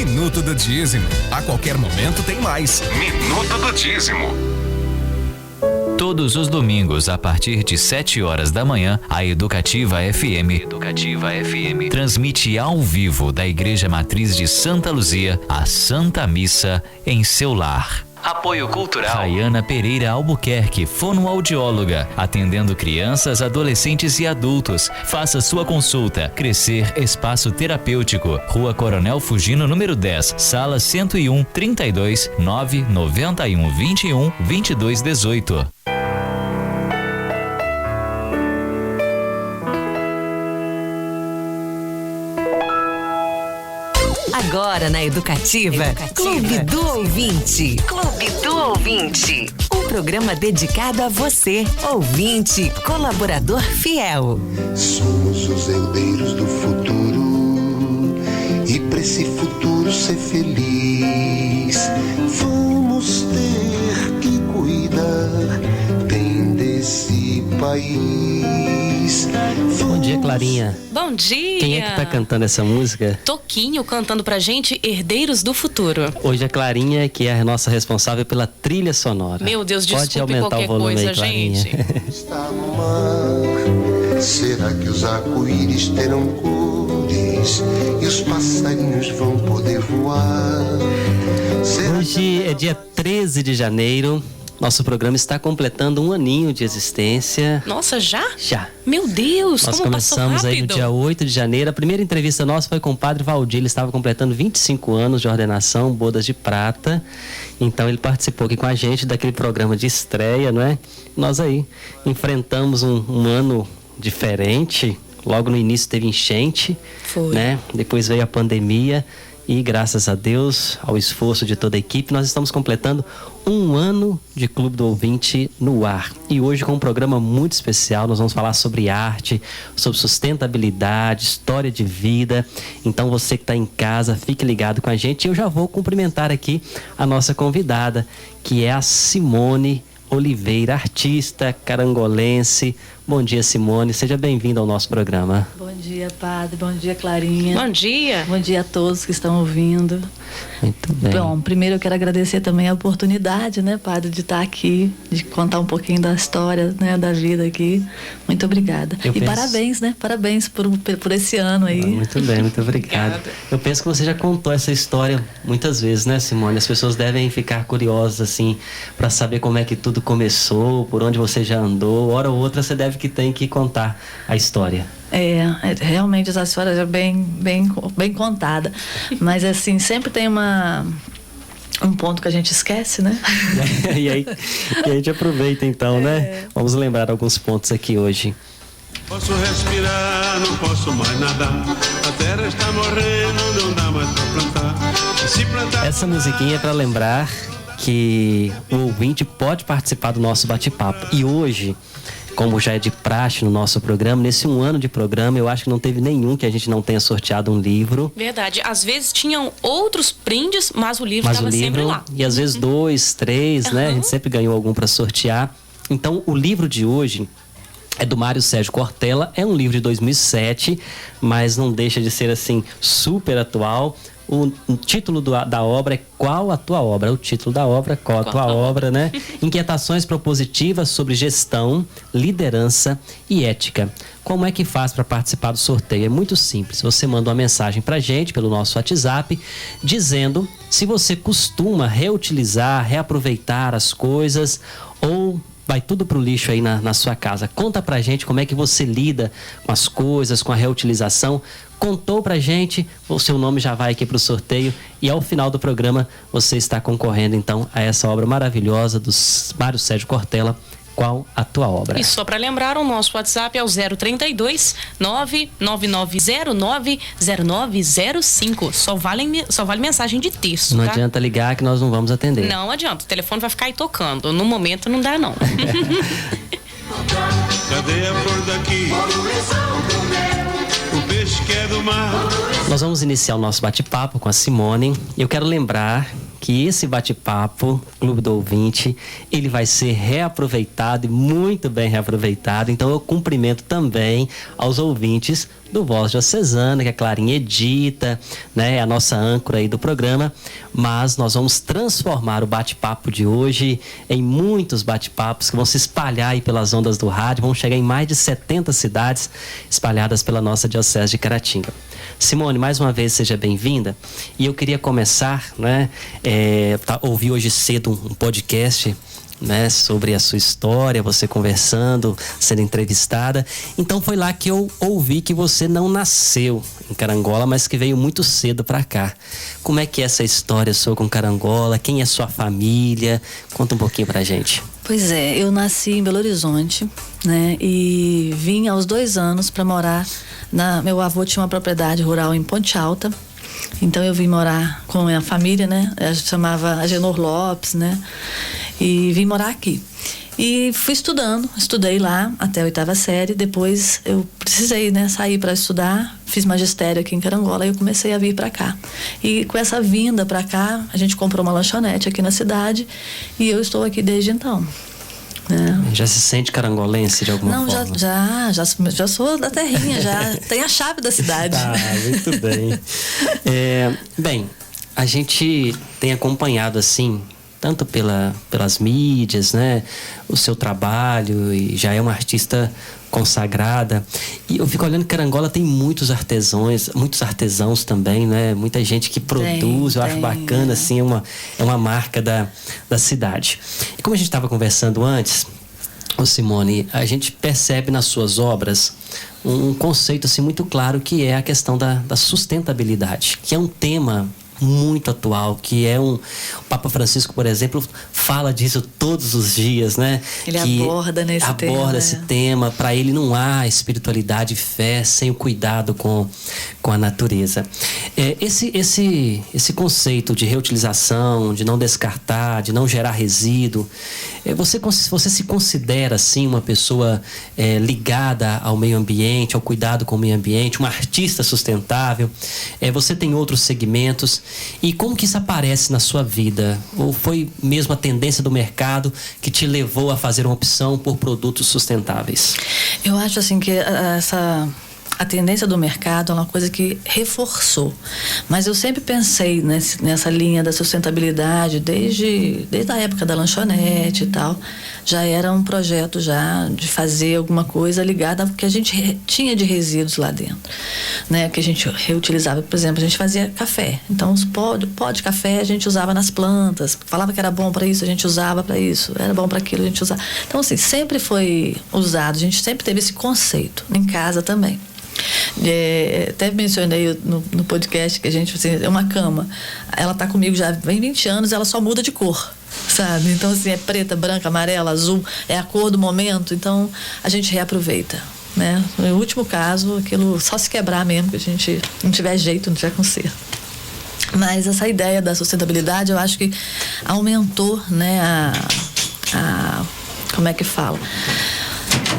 Minuto do Dízimo. A qualquer momento tem mais. Minuto do Dízimo. Todos os domingos, a partir de 7 horas da manhã, a Educativa FM transmite ao vivo da Igreja Matriz de Santa Luzia a Santa Missa em seu lar. Apoio Cultural Rayana Pereira Albuquerque, fonoaudióloga, atendendo crianças, adolescentes e adultos. Faça sua consulta. Crescer Espaço Terapêutico, Rua Coronel Fugino, número 10, Sala 101, 32 991 21 22 18. Agora na Educativa, Clube do Ouvinte. Clube do Ouvinte. Um programa dedicado a você, ouvinte, colaborador fiel. Somos os herdeiros do futuro e pra esse futuro ser feliz, vamos ter que cuidar bem desse país. Bom dia, Clarinha. Bom dia! Quem é que tá cantando essa música? Toquinho cantando pra gente Herdeiros do Futuro. Hoje a Clarinha, que é a nossa responsável pela trilha sonora. Meu Deus, pode desculpe aumentar qualquer o volume coisa, aí, Clarinha. gente. Está no mar. Será que os arco-íris terão cores e os passarinhos vão poder voar? Hoje é dia 13 de janeiro. Nosso programa está completando um aninho de existência. Nossa, já? Já. Meu Deus, Nós como passou começamos aí no rápido. dia 8 de janeiro. A primeira entrevista nossa foi com o Padre Valdir. Ele estava completando 25 anos de ordenação, bodas de prata. Então ele participou aqui com a gente daquele programa de estreia, não é? Nós aí enfrentamos um ano diferente. Logo no início teve enchente, Foi. né? Depois veio a pandemia. E graças a Deus, ao esforço de toda a equipe, nós estamos completando um ano de Clube do Ouvinte no ar. E hoje com um programa muito especial, nós vamos falar sobre arte, sobre sustentabilidade, história de vida. Então você que está em casa, fique ligado com a gente. Eu já vou cumprimentar aqui a nossa convidada, que é a Simone Oliveira, artista carangolense. Bom dia, Simone. Seja bem-vinda ao nosso programa. Bom dia, Padre. Bom dia, Clarinha. Bom dia. Bom dia a todos que estão ouvindo. Muito bem. Bom, primeiro eu quero agradecer também a oportunidade, né, Padre, de estar aqui, de contar um pouquinho da história, né, da vida aqui. Muito obrigada. Parabéns, né? Parabéns por esse ano aí. Muito bem, muito obrigado. Eu penso que você já contou essa história muitas vezes, né, Simone? As pessoas devem ficar curiosas, assim, para saber como é que tudo começou, por onde você já andou. Hora ou outra você deve que tem que contar a história. Realmente essa história é bem contada. Mas assim, sempre tem um ponto que a gente esquece, né? E aí a gente aproveita então, né? Vamos lembrar alguns pontos aqui hoje. Posso respirar, não posso mais nadar. A terra está morrendo, não dá mais pra plantar. Se plantar... Essa musiquinha é para lembrar que o ouvinte pode participar do nosso bate-papo. E hoje, como já é de praxe no nosso programa, nesse um ano de programa, eu acho que não teve nenhum que a gente não tenha sorteado um livro. Verdade. Às vezes tinham outros brindes, mas o livro estava sempre lá. E às vezes 2, 3, né? A gente sempre ganhou algum para sortear. Então, o livro de hoje é do Mário Sérgio Cortella. É um livro de 2007, mas não deixa de ser, assim, super atual. O título da obra é Qual a Tua Obra? O título da obra, Qual a Tua Obra, né? Inquietações propositivas sobre gestão, liderança e ética. Como é que faz para participar do sorteio? É muito simples. Você manda uma mensagem para a gente pelo nosso WhatsApp, dizendo se você costuma reutilizar, reaproveitar as coisas ou vai tudo pro lixo aí na sua casa. Conta pra gente como é que você lida com as coisas, com a reutilização. Contou pra gente, o seu nome já vai aqui pro sorteio e ao final do programa você está concorrendo então a essa obra maravilhosa do Mário Sérgio Cortella, Qual a Tua Obra? E só para lembrar, o nosso WhatsApp é o 032 999090905. Só vale mensagem de texto, Não tá? adianta ligar que nós não vamos atender. Não adianta, o telefone vai ficar aí tocando. No momento não dá, não. Cadê a flor daqui? O peixe que é do mar. Nós vamos iniciar o nosso bate-papo com a Simone. Eu quero lembrar que esse bate-papo, Clube do Ouvinte, ele vai ser reaproveitado e muito bem reaproveitado. Então eu cumprimento também aos ouvintes do Voz Diocesana, que a Clarinha edita, né? É a nossa âncora aí do programa. Mas nós vamos transformar o bate-papo de hoje em muitos bate-papos que vão se espalhar aí pelas ondas do rádio. Vão chegar em mais de 70 cidades espalhadas pela nossa Diocese de Caratinga. Simone, mais uma vez seja bem-vinda. E eu queria começar, né? Ouvi hoje cedo um podcast, né, sobre a sua história, você conversando, sendo entrevistada. Então foi lá que eu ouvi que você não nasceu em Carangola, mas que veio muito cedo para cá. Como é que é essa história sua com Carangola? Quem é sua família? Conta um pouquinho pra gente. Pois é, eu nasci em Belo Horizonte, né, e vim aos 2 anos para morar meu avô tinha uma propriedade rural em Ponte Alta. Então eu vim morar com a família, né? A gente chamava Agenor Lopes, né? E vim morar aqui. E fui estudei lá até a 8ª série. Depois eu precisei, né, sair para estudar. Fiz magistério aqui em Carangola e eu comecei a vir para cá. E com essa vinda para cá, a gente comprou uma lanchonete aqui na cidade e eu estou aqui desde então. Já se sente carangolense de alguma forma? Não, já sou da terrinha, já tenho a chave da cidade. Muito bem. Bem, a gente tem acompanhado assim, tanto pelas mídias, né, o seu trabalho, e já é uma artista consagrada. E eu fico olhando que Carangola tem muitos artesãos também, né? Muita gente que produz, eu acho bacana, assim, é uma marca da cidade. E como a gente estava conversando antes, Simone, a gente percebe nas suas obras um conceito assim muito claro, que é a questão da sustentabilidade, que é um tema muito atual, que é o Papa Francisco, por exemplo, fala disso todos os dias, né? Ele aborda esse tema. Para ele não há espiritualidade e fé sem o cuidado com a natureza. Esse conceito de reutilização, de não descartar, de não gerar resíduo, você se considera assim uma pessoa ligada ao meio ambiente, ao cuidado com o meio ambiente, uma artista sustentável? Você tem outros segmentos? E como que isso aparece na sua vida? Ou foi mesmo a tendência do mercado que te levou a fazer uma opção por produtos sustentáveis? Eu acho assim que a tendência do mercado é uma coisa que reforçou. Mas eu sempre pensei nessa linha da sustentabilidade desde a época da lanchonete e tal. Já era um projeto já de fazer alguma coisa ligada ao que a gente tinha de resíduos lá dentro, né? Que a gente reutilizava. Por exemplo, a gente fazia café. Então, os pó de café a gente usava nas plantas. Falava que era bom para isso, a gente usava para isso. Era bom para aquilo, a gente usava. Então, assim, sempre foi usado. A gente sempre teve esse conceito. Em casa também. Até mencionei no podcast que a gente, assim, é uma cama, ela tá comigo já vem 20 anos, ela só muda de cor, sabe? Então, assim, é preta, branca, amarela, azul, é a cor do momento, então a gente reaproveita, né? No último caso, aquilo só se quebrar mesmo, que a gente não tiver jeito, não tiver conserto. Mas essa ideia da sustentabilidade, eu acho que aumentou, né, como é que fala?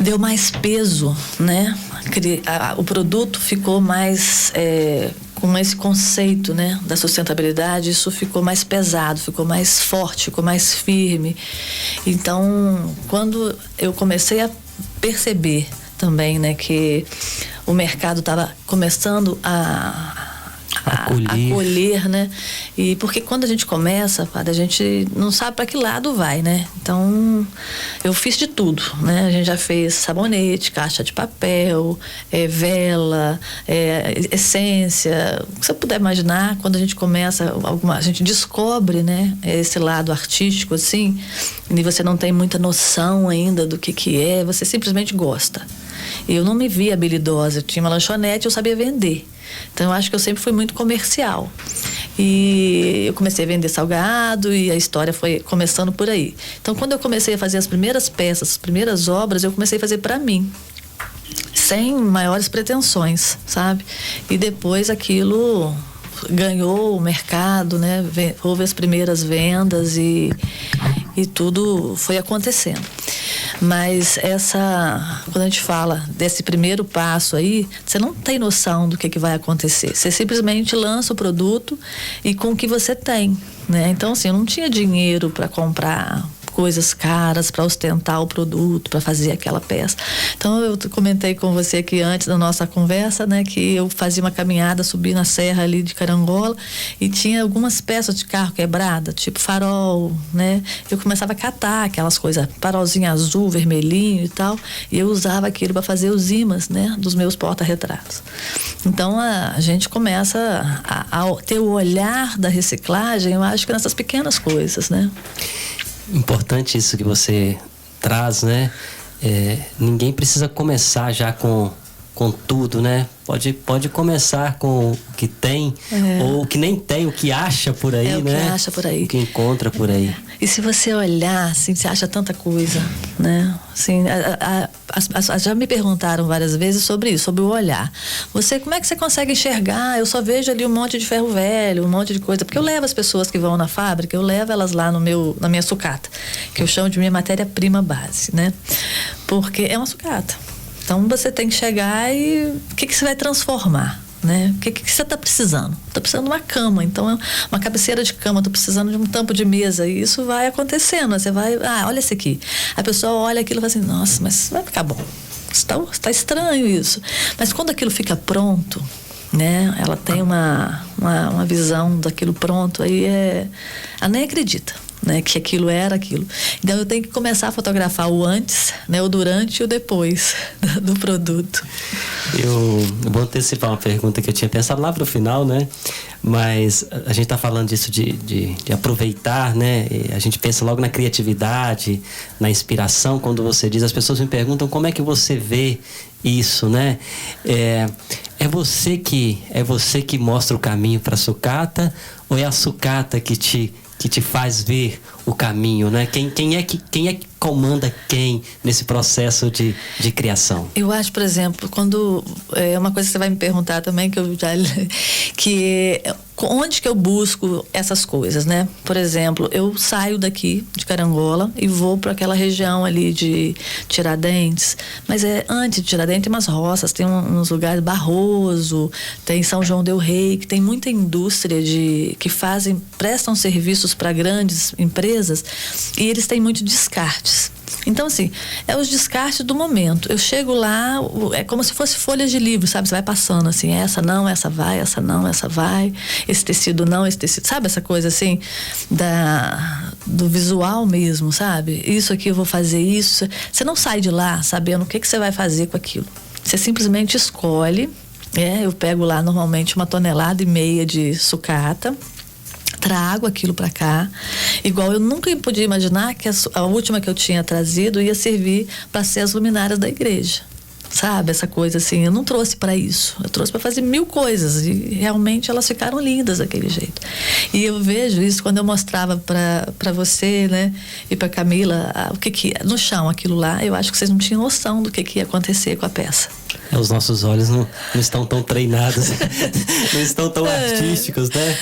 Deu mais peso, né? O produto ficou mais com esse conceito, né, da sustentabilidade. Isso ficou mais pesado, ficou mais forte, ficou mais firme. Então, quando eu comecei a perceber também, né, que o mercado estava começando a acolher, né? E porque quando a gente começa, padre, a gente não sabe para que lado vai, né? Então, eu fiz de tudo, né? A gente já fez sabonete, caixa de papel, vela, essência, o que você puder imaginar. Quando a gente começa, a gente descobre, né, esse lado artístico, assim, e você não tem muita noção ainda do que é, você simplesmente gosta. Eu não me via habilidosa, eu tinha uma lanchonete, eu sabia vender. Então, eu acho que eu sempre fui muito comercial. E eu comecei a vender salgado e a história foi começando por aí. Então, quando eu comecei a fazer as primeiras peças, as primeiras obras, eu comecei a fazer para mim, sem maiores pretensões, sabe? E depois aquilo ganhou o mercado, né? Houve as primeiras vendas e tudo foi acontecendo. Mas quando a gente fala desse primeiro passo aí, você não tem noção do que vai acontecer. Você simplesmente lança o produto e com o que você tem, né? Então, assim, eu não tinha dinheiro para comprar coisas caras para ostentar o produto, para fazer aquela peça. Então eu comentei com você aqui antes da nossa conversa, né, que eu fazia uma caminhada, subi na serra ali de Carangola e tinha algumas peças de carro quebrada, tipo farol, né? Eu começava a catar aquelas coisas, farolzinho azul, vermelhinho e tal, e eu usava aquilo para fazer os ímãs, né, dos meus porta-retratos. Então a gente começa a ter o olhar da reciclagem, eu acho que nessas pequenas coisas, né? Importante isso que você traz, né? Ninguém precisa começar já com tudo, né? Pode começar com o que tem, ou o que nem tem, o que acha por aí, né? O que acha por aí. O que encontra por aí. E se você olhar, assim, você acha tanta coisa, né? Assim, já me perguntaram várias vezes sobre isso, sobre o olhar. Como é que você consegue enxergar? Eu só vejo ali um monte de ferro velho, um monte de coisa. Porque eu levo as pessoas que vão na fábrica, eu levo elas lá na minha sucata, que eu chamo de minha matéria-prima base, né? Porque é uma sucata. Então você tem que chegar e o que você vai transformar, né? O que você está precisando? Estou precisando de uma cama, então uma cabeceira de cama, estou precisando de um tampo de mesa, e isso vai acontecendo. Você vai, olha esse aqui. A pessoa olha aquilo e fala assim, nossa, mas vai ficar bom. Está estranho isso. Mas quando aquilo fica pronto, né? Ela tem uma visão daquilo pronto, aí ela nem acredita, né, que aquilo era aquilo. Então eu tenho que começar a fotografar o antes, né, o durante e o depois do produto. Eu vou antecipar uma pergunta que eu tinha pensado lá para o final, né? Mas a gente está falando disso de aproveitar, né? E a gente pensa logo na criatividade, na inspiração. Quando você diz, as pessoas me perguntam como é que você vê isso, né? É você que mostra o caminho para a sucata, ou é a sucata que te faz ver o caminho, né? Quem é que comanda quem nesse processo de criação? Eu acho, por exemplo, quando uma coisa que você vai me perguntar também, onde que eu busco essas coisas, né? Por exemplo, eu saio daqui de Carangola e vou para aquela região ali de Tiradentes, mas antes de Tiradentes tem umas roças, tem uns lugares, Barroso, tem São João del Rei, que tem muita indústria que prestam serviços para grandes empresas, e eles têm muito descartes. Então, assim, é os descartes do momento. Eu chego lá, é como se fosse folhas de livro, sabe? Você vai passando assim, essa não, essa vai, essa não, essa vai, esse tecido não, esse tecido, sabe? Essa coisa assim, do visual mesmo, sabe? Isso aqui eu vou fazer isso. Você não sai de lá sabendo o que você vai fazer com aquilo. Você simplesmente escolhe. Eu pego lá normalmente 1,5 toneladas de sucata, trago aquilo para cá, igual eu nunca podia imaginar que a última que eu tinha trazido ia servir para ser as luminárias da igreja, sabe? Essa coisa assim, eu não trouxe para isso, eu trouxe para fazer 1000 coisas, e realmente elas ficaram lindas daquele jeito. E eu vejo isso quando eu mostrava para você, né, e para Camila, o que no chão aquilo lá, eu acho que vocês não tinham noção do que ia acontecer com a peça. Os nossos olhos não estão tão treinados, não estão tão artísticos, né?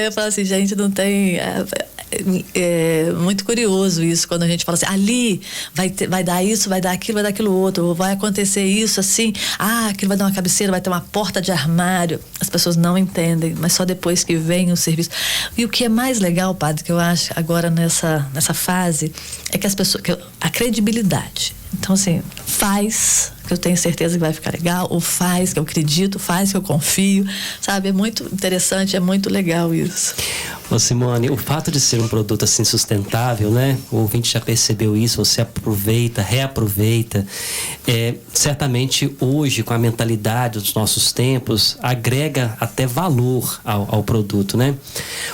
Eu falo assim, gente, não tem... É muito curioso isso, quando a gente fala assim, ali vai dar isso, vai dar aquilo outro, ou vai acontecer isso assim, aquilo vai dar uma cabeceira, vai ter uma porta de armário. As pessoas não entendem, mas só depois que vem o serviço. E o que é mais legal, padre, que eu acho agora nessa fase, é que as pessoas, a credibilidade. Então, assim, faz, que eu tenho certeza que vai ficar legal, ou faz, que eu acredito, faz, que eu confio, sabe? É muito interessante, é muito legal isso. Ô Simone, o fato de ser um produto assim sustentável, né? O ouvinte já percebeu isso, você aproveita, reaproveita. Certamente hoje, com a mentalidade dos nossos tempos, agrega até valor ao produto, né?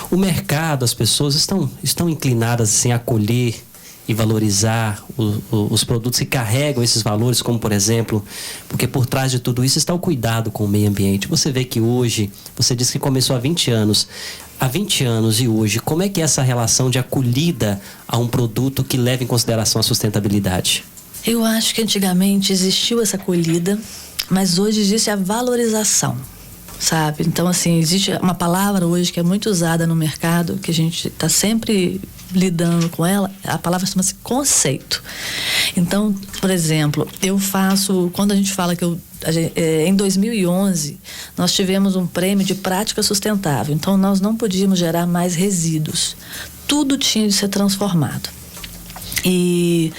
O mercado, as pessoas estão inclinadas assim, a acolher e valorizar os produtos que carregam esses valores, como por exemplo, porque por trás de tudo isso está o cuidado com o meio ambiente. Você vê que hoje, você disse que começou há 20 anos. Há 20 anos e hoje, como é que é essa relação de acolhida a um produto que leva em consideração a sustentabilidade? Eu acho que antigamente existiu essa acolhida, mas hoje existe a valorização, sabe? Então, assim, existe uma palavra hoje que é muito usada no mercado, que a gente está sempre lidando com ela, a palavra chama-se conceito. Então, por exemplo, quando a gente fala que em 2011 nós tivemos um prêmio de prática sustentável, então nós não podíamos gerar mais resíduos, tudo tinha de ser transformado. E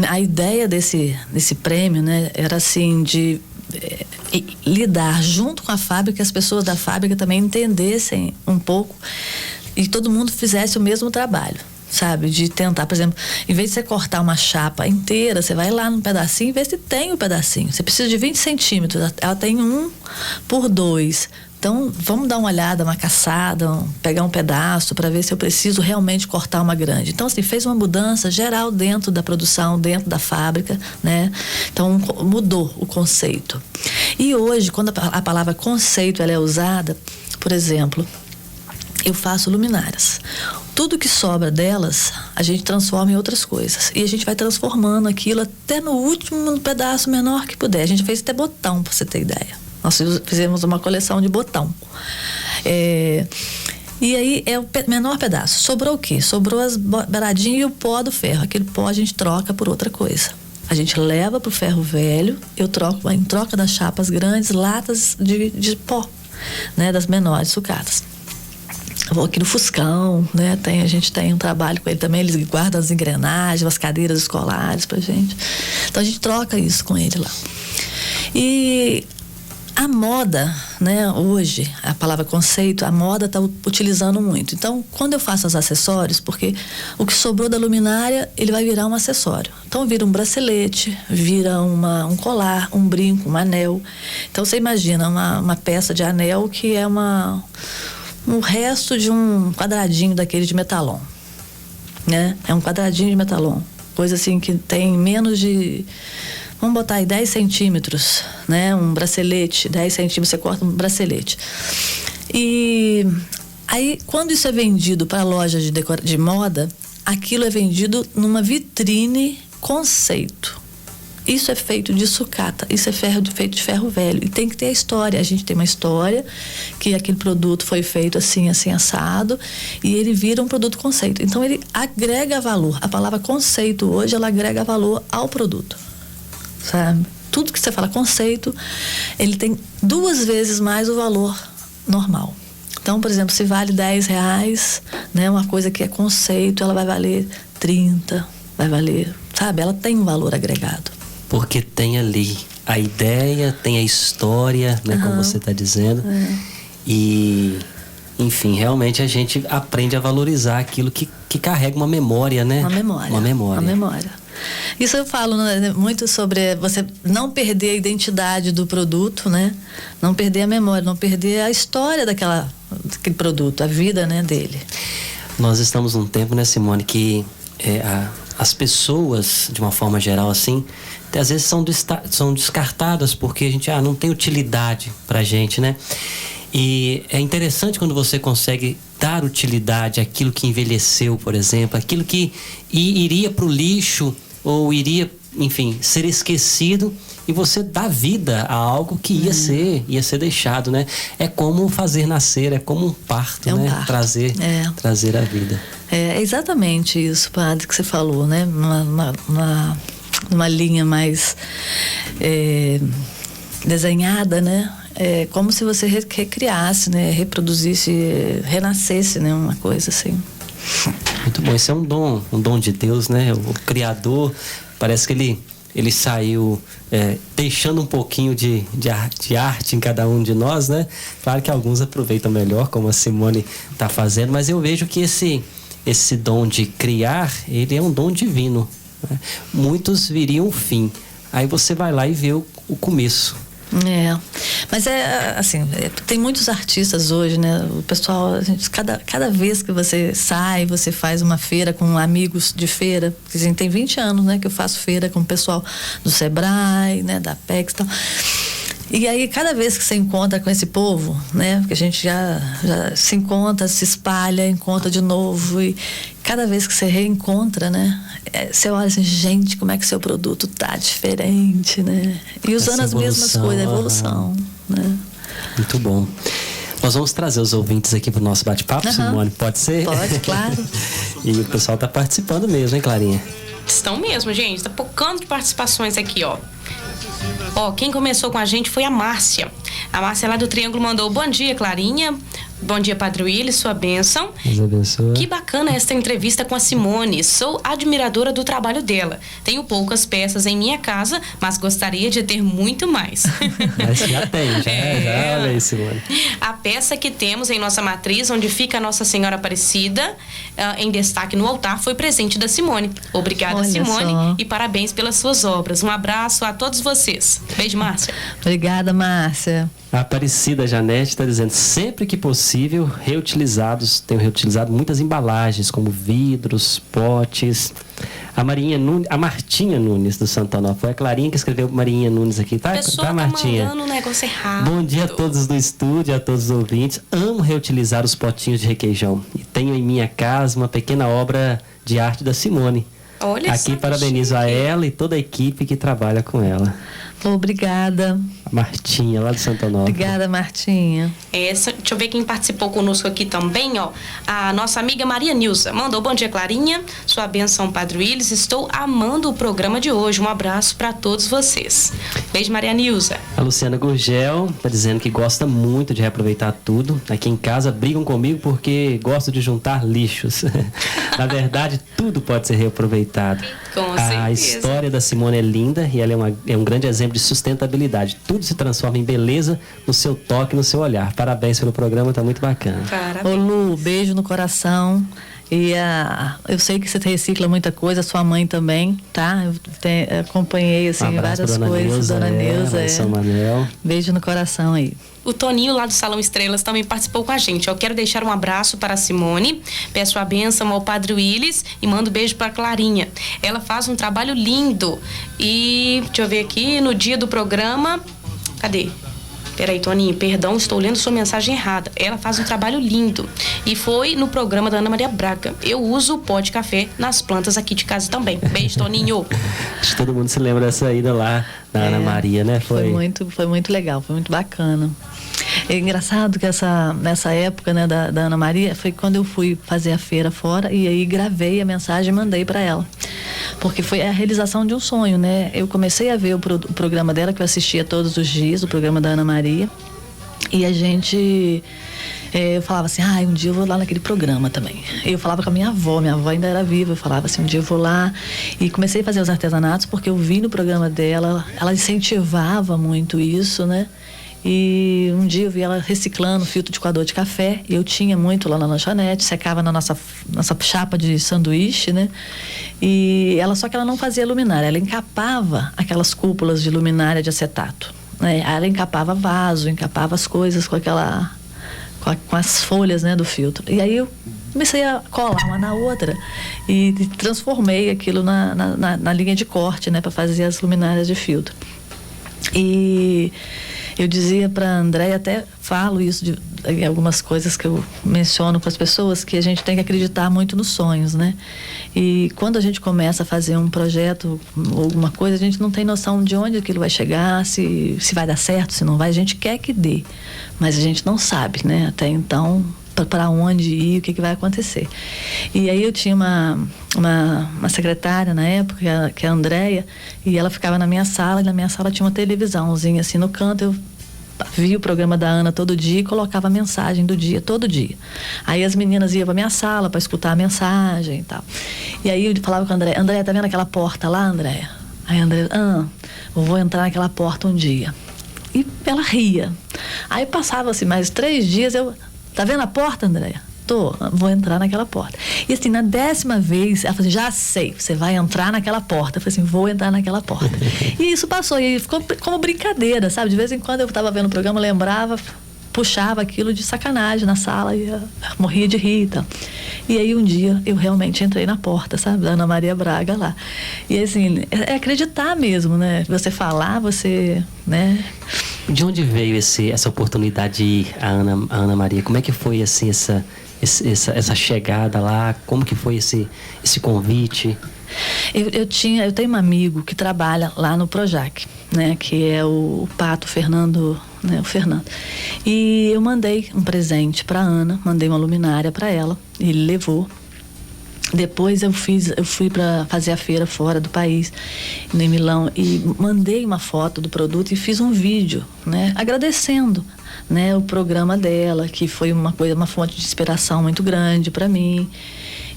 a ideia desse prêmio, né, era assim, de lidar junto com a fábrica, as pessoas da fábrica também entendessem um pouco e todo mundo fizesse o mesmo trabalho, sabe? De tentar, por exemplo, em vez de você cortar uma chapa inteira, você vai lá num pedacinho e vê se tem um pedacinho. Você precisa de 20 centímetros, ela tem 1x2. Então, vamos dar uma olhada, uma caçada, pegar um pedaço para ver se eu preciso realmente cortar uma grande. Então, assim, fez uma mudança geral dentro da produção, dentro da fábrica, né? Então, mudou o conceito. E hoje, quando a palavra conceito ela é usada, por exemplo, eu faço luminárias. Tudo que sobra delas, a gente transforma em outras coisas. E a gente vai transformando aquilo até no último pedaço menor que puder. A gente fez até botão, para você ter ideia. Nós fizemos uma coleção de botão. E aí é o menor pedaço. Sobrou o quê? Sobrou as beiradinhas e o pó do ferro. Aquele pó a gente troca por outra coisa. A gente leva pro ferro velho, eu troco, em troca das chapas grandes, latas de pó, né? Das menores sucatas. Eu vou aqui no Fuscão, né? A gente tem um trabalho com ele também, eles guardam as engrenagens, as cadeiras escolares pra gente. Então a gente troca isso com ele lá. E a moda, né, hoje, a palavra conceito, a moda está utilizando muito. Então, quando eu faço os acessórios, porque o que sobrou da luminária, ele vai virar um acessório. Então, vira um bracelete, vira um colar, um brinco, um anel. Então, você imagina uma peça de anel que é um resto de um quadradinho daquele de metalon, né? É um quadradinho de metalon. Coisa assim que tem menos de... Vamos botar aí 10 centímetros, né? Um bracelete, 10 centímetros, você corta um bracelete. E aí, quando isso é vendido para lojas de moda, aquilo é vendido numa vitrine conceito. Isso é feito de sucata, isso é feito de ferro velho. E tem que ter a história. A gente tem uma história que aquele produto foi feito assim, assim, assado, e ele vira um produto conceito. Então, ele agrega valor. A palavra conceito hoje, ela agrega valor ao produto. Sabe? Tudo que você fala conceito, ele tem 2 vezes mais o valor normal. Então, por exemplo, se vale R$10, né, uma coisa que é conceito, ela vai valer 30, vai valer, sabe? Ela tem um valor agregado. Porque tem ali a ideia, tem a história, né, como você está dizendo. E, enfim, realmente a gente aprende a valorizar aquilo que carrega uma memória, né? Uma memória. Isso eu falo, né, muito sobre você não perder a identidade do produto, né? Não perder a memória, não perder a história daquele produto, a vida, né, dele. Nós estamos num tempo, né, Simone, que as pessoas, de uma forma geral, assim, às vezes são descartadas porque a gente não tem utilidade pra gente, né? E é interessante quando você consegue dar utilidade àquilo que envelheceu, por exemplo, aquilo que iria pro lixo ou iria, enfim, ser esquecido, e você dá vida a algo que ia ser deixado, né? É como fazer nascer, é como um parto, né? Parto. Trazer a vida. É exatamente isso, padre, que você falou, né? Uma linha mais desenhada, né? É como se você recriasse, né? Reproduzisse, renascesse, né? Uma coisa assim. Muito bom, isso é um dom de Deus, né? O Criador, parece que ele saiu deixando um pouquinho de arte em cada um de nós, né? Claro que alguns aproveitam melhor, como a Simone está fazendo, mas eu vejo que esse dom de criar, ele é um dom divino, né? Muitos viriam o fim, aí você vai lá e vê o começo. Mas assim, tem muitos artistas hoje, né? O pessoal, cada vez que você sai, você faz uma feira com amigos de feira, porque assim, tem 20 anos, né, que eu faço feira com o pessoal do Sebrae, né, da PEX e tal. E aí, cada vez que você encontra com esse povo, né, porque a gente já se encontra, se espalha, encontra de novo, e cada vez que você reencontra, né, você olha assim, gente, como é que seu produto tá diferente, né? E usando as mesmas coisas, a evolução, né? Muito bom. Nós vamos trazer os ouvintes aqui pro nosso bate-papo, Simone, pode ser? Pode, claro. E o pessoal tá participando mesmo, hein, Clarinha? Estão mesmo, gente. Tá pocando de participações aqui, ó. Quem começou com a gente foi a Márcia. A Márcia lá do Triângulo mandou: bom dia, Clarinha. Bom dia, Padre Willis, sua bênção. Deus abençoe. Que bacana esta entrevista com a Simone. Sou admiradora do trabalho dela. Tenho poucas peças em minha casa, mas gostaria de ter muito mais. Mas já tem, já olha aí, Simone. A peça que temos em nossa matriz, onde fica a Nossa Senhora Aparecida, em destaque no altar, foi presente da Simone. Obrigada, Olha Simone, só. e parabéns pelas suas obras. Um abraço a todos vocês. Beijo, Márcia. Obrigada, Márcia. A Aparecida Janete está dizendo, sempre que possível, tenho reutilizado muitas embalagens, como vidros, potes. A Martinha Nunes, do Santana. Foi a Clarinha que escreveu Marinha Nunes aqui, tá? A pessoa Tá, Martinha? mandando um negócio errado. Bom dia a todos do estúdio, a todos os ouvintes. Amo reutilizar os potinhos de requeijão. E tenho em minha casa uma pequena obra de arte da Simone. Olha Aqui só, parabenizo a ela e toda a equipe que trabalha com ela. Obrigada. A Martinha, lá do Santo Onofre. Obrigada, Martinha. Deixa eu ver quem participou conosco aqui também, ó. A nossa amiga Maria Nilza mandou bom dia, Clarinha. Sua bênção, Padre Willis. Estou amando o programa de hoje. Um abraço para todos vocês. Beijo, Maria Nilza. A Luciana Gurgel está dizendo que gosta muito de reaproveitar tudo. Aqui em casa brigam comigo porque gosto de juntar lixos. Na verdade, tudo pode ser reaproveitado. Com A certeza. história da Simone é linda e ela é um grande exemplo de sustentabilidade. Tudo se transforma em beleza no seu toque, no seu olhar. Parabéns pelo programa, está muito bacana. Ô Lu, beijo no coração. E eu sei que você recicla muita coisa, sua mãe também, tá? Eu acompanhei assim, abraço várias pra coisas. Dona Neuza. São Manuel. Beijo no coração aí. O Toninho, lá do Salão Estrelas, também participou com a gente. Eu quero deixar um abraço para a Simone, peço a bênção ao Padre Willis e mando beijo para a Clarinha. Ela faz um trabalho lindo. E, deixa eu ver aqui, no dia do programa... Cadê? Peraí, Toninho, perdão, estou lendo sua mensagem errada. Ela faz um trabalho lindo. E foi no programa da Ana Maria Braga. Eu uso o pó de café nas plantas aqui de casa também. Beijo, Toninho. Acho que todo mundo se lembra dessa ida lá da Ana Maria, né? Foi muito legal, foi muito bacana. É engraçado que nessa época, né, da Ana Maria, foi quando eu fui fazer a feira fora e aí gravei a mensagem e mandei para ela. Porque foi a realização de um sonho, né? Eu comecei a ver o programa dela, que eu assistia todos os dias, o programa da Ana Maria. E a gente... eu falava assim, um dia eu vou lá naquele programa também. Eu falava com a minha avó ainda era viva, eu falava assim, um dia eu vou lá. E comecei a fazer os artesanatos porque eu vi no programa dela, ela incentivava muito isso, né? E um dia eu vi ela reciclando filtro de coador de café. Eu tinha muito lá na lanchonete, secava na nossa chapa de sanduíche, né? E só que ela não fazia luminária, ela encapava aquelas cúpulas de luminária de acetato, né? Ela encapava vaso, encapava as coisas com as folhas, né, do filtro. E aí eu comecei a colar uma na outra e transformei aquilo na linha de corte, né, para fazer as luminárias de filtro. E eu dizia para a Andréia, até falo isso em algumas coisas que eu menciono com as pessoas, que a gente tem que acreditar muito nos sonhos, né? E quando a gente começa a fazer um projeto ou alguma coisa, a gente não tem noção de onde aquilo vai chegar, se vai dar certo, se não vai. A gente quer que dê, mas a gente não sabe, né? Até então, para onde ir, o que vai acontecer. E aí eu tinha uma secretária na época, que é a Andréia, e ela ficava na minha sala, e na minha sala tinha uma televisãozinha assim no canto. Eu via o programa da Ana todo dia e colocava a mensagem do dia, todo dia. Aí as meninas iam para minha sala para escutar a mensagem e tal. E aí eu falava com a Andréia, Andréia, tá vendo aquela porta lá, Andréia? Aí a Andréia, eu vou entrar naquela porta um dia. E ela ria. Aí passava assim mais 3 dias, tá vendo a porta, Andréia? Vou entrar naquela porta. E assim, na 10ª vez, ela falou assim, já sei, você vai entrar naquela porta. Eu falei assim, vou entrar naquela porta. E isso passou, e ficou como brincadeira, sabe? De vez em quando eu estava vendo o programa, lembrava, puxava aquilo de sacanagem na sala e morria de rir e tal. E aí um dia eu realmente entrei na porta, sabe? Da Ana Maria Braga lá. E assim, é acreditar mesmo, né? Você falar, né? De onde veio essa oportunidade de ir a Ana Maria? Como é que foi assim essa chegada lá? Como que foi esse convite? Eu tenho um amigo que trabalha lá no Projac, né? Que é o Pato Fernando, né? O Fernando. E eu mandei um presente para Ana, mandei uma luminária para ela, ele levou. Depois eu fui para fazer a feira fora do país, em Milão, e mandei uma foto do produto e fiz um vídeo, né, agradecendo, né, o programa dela, que foi uma fonte de inspiração muito grande para mim.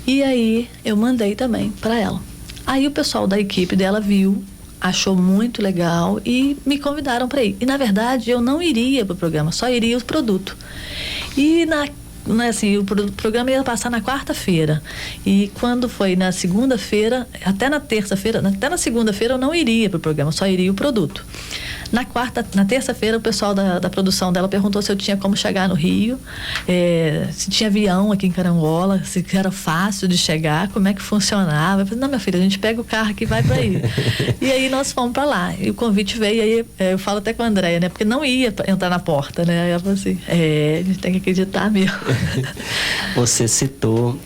E aí eu mandei também para ela. Aí o pessoal da equipe dela viu, achou muito legal e me convidaram para ir. E na verdade eu não iria para o programa, só iria o produto. E assim, o programa ia passar na quarta-feira. E quando foi na segunda-feira, até na terça-feira, até na segunda-feira eu não iria para o programa, só iria o produto. Na terça-feira, o pessoal da produção dela perguntou se eu tinha como chegar no Rio, se tinha avião aqui em Carangola, se era fácil de chegar, como é que funcionava. Eu falei, não, minha filha, a gente pega o carro aqui e vai para aí. E aí nós fomos para lá. E o convite veio, aí eu falo até com a Andréia, né? Porque não ia entrar na porta, né? Aí ela falou assim, a gente tem que acreditar mesmo. Você citou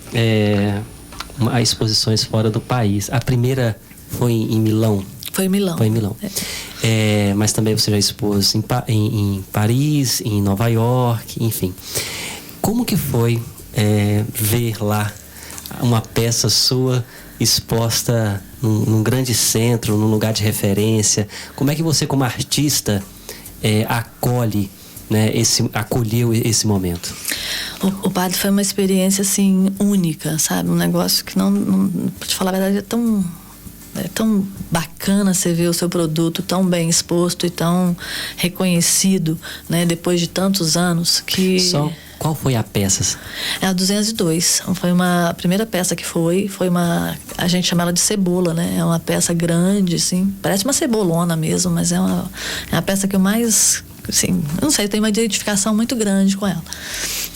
exposições fora do país. A primeira foi em Milão. Foi em Milão. Mas também você já expôs em Paris, em Nova York, enfim. Como que foi ver lá uma peça sua exposta num grande centro, num lugar de referência? Como é que você, como artista, acolhe, né, acolheu esse momento? O padre, foi uma experiência assim única, sabe? Um negócio que não pra te falar a verdade, é tão bacana você ver o seu produto tão bem exposto e tão reconhecido, né? Depois de tantos anos que... Qual foi a peça? É a 202. Foi a primeira peça que foi a gente chama ela de cebola, né? É uma peça grande, assim, parece uma cebolona mesmo, mas é uma peça que eu mais... Assim, não sei, eu tenho uma identificação muito grande com ela.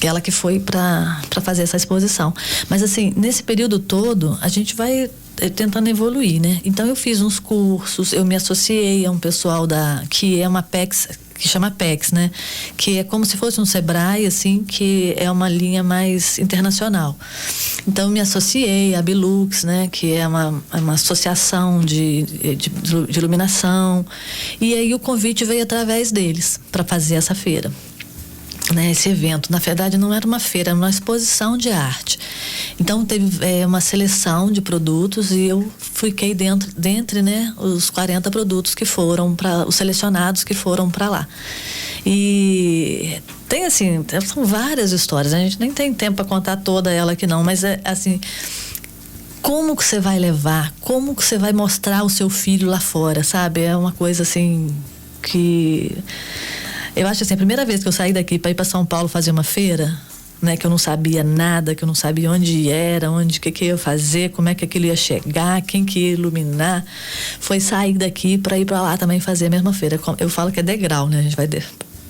Ela que foi para fazer essa exposição. Mas assim, nesse período todo, a gente vai tentando evoluir, né? Então eu fiz uns cursos, eu me associei a um pessoal que é uma PEX, que chama PEX, né? Que é como se fosse um Sebrae, assim, que é uma linha mais internacional. Então eu me associei à Bilux, né? Que é uma associação de iluminação. E aí o convite veio através deles para fazer essa feira, né, esse evento. Na verdade não era uma feira, era uma exposição de arte. Então teve uma seleção de produtos e eu fiquei dentre, né, os 40 produtos que foram os selecionados que foram para lá. E tem assim, são várias histórias, a gente nem tem tempo para contar toda ela aqui não, mas assim, como que você vai levar, como que você vai mostrar o seu filho lá fora, sabe? É uma coisa assim que... Eu acho assim, a primeira vez que eu saí daqui para ir para São Paulo fazer uma feira, né, que eu não sabia nada, que eu não sabia onde era, que ia fazer, como é que aquilo ia chegar, quem que ia iluminar, foi sair daqui para ir para lá também fazer a mesma feira. Eu falo que é degrau, né, a gente vai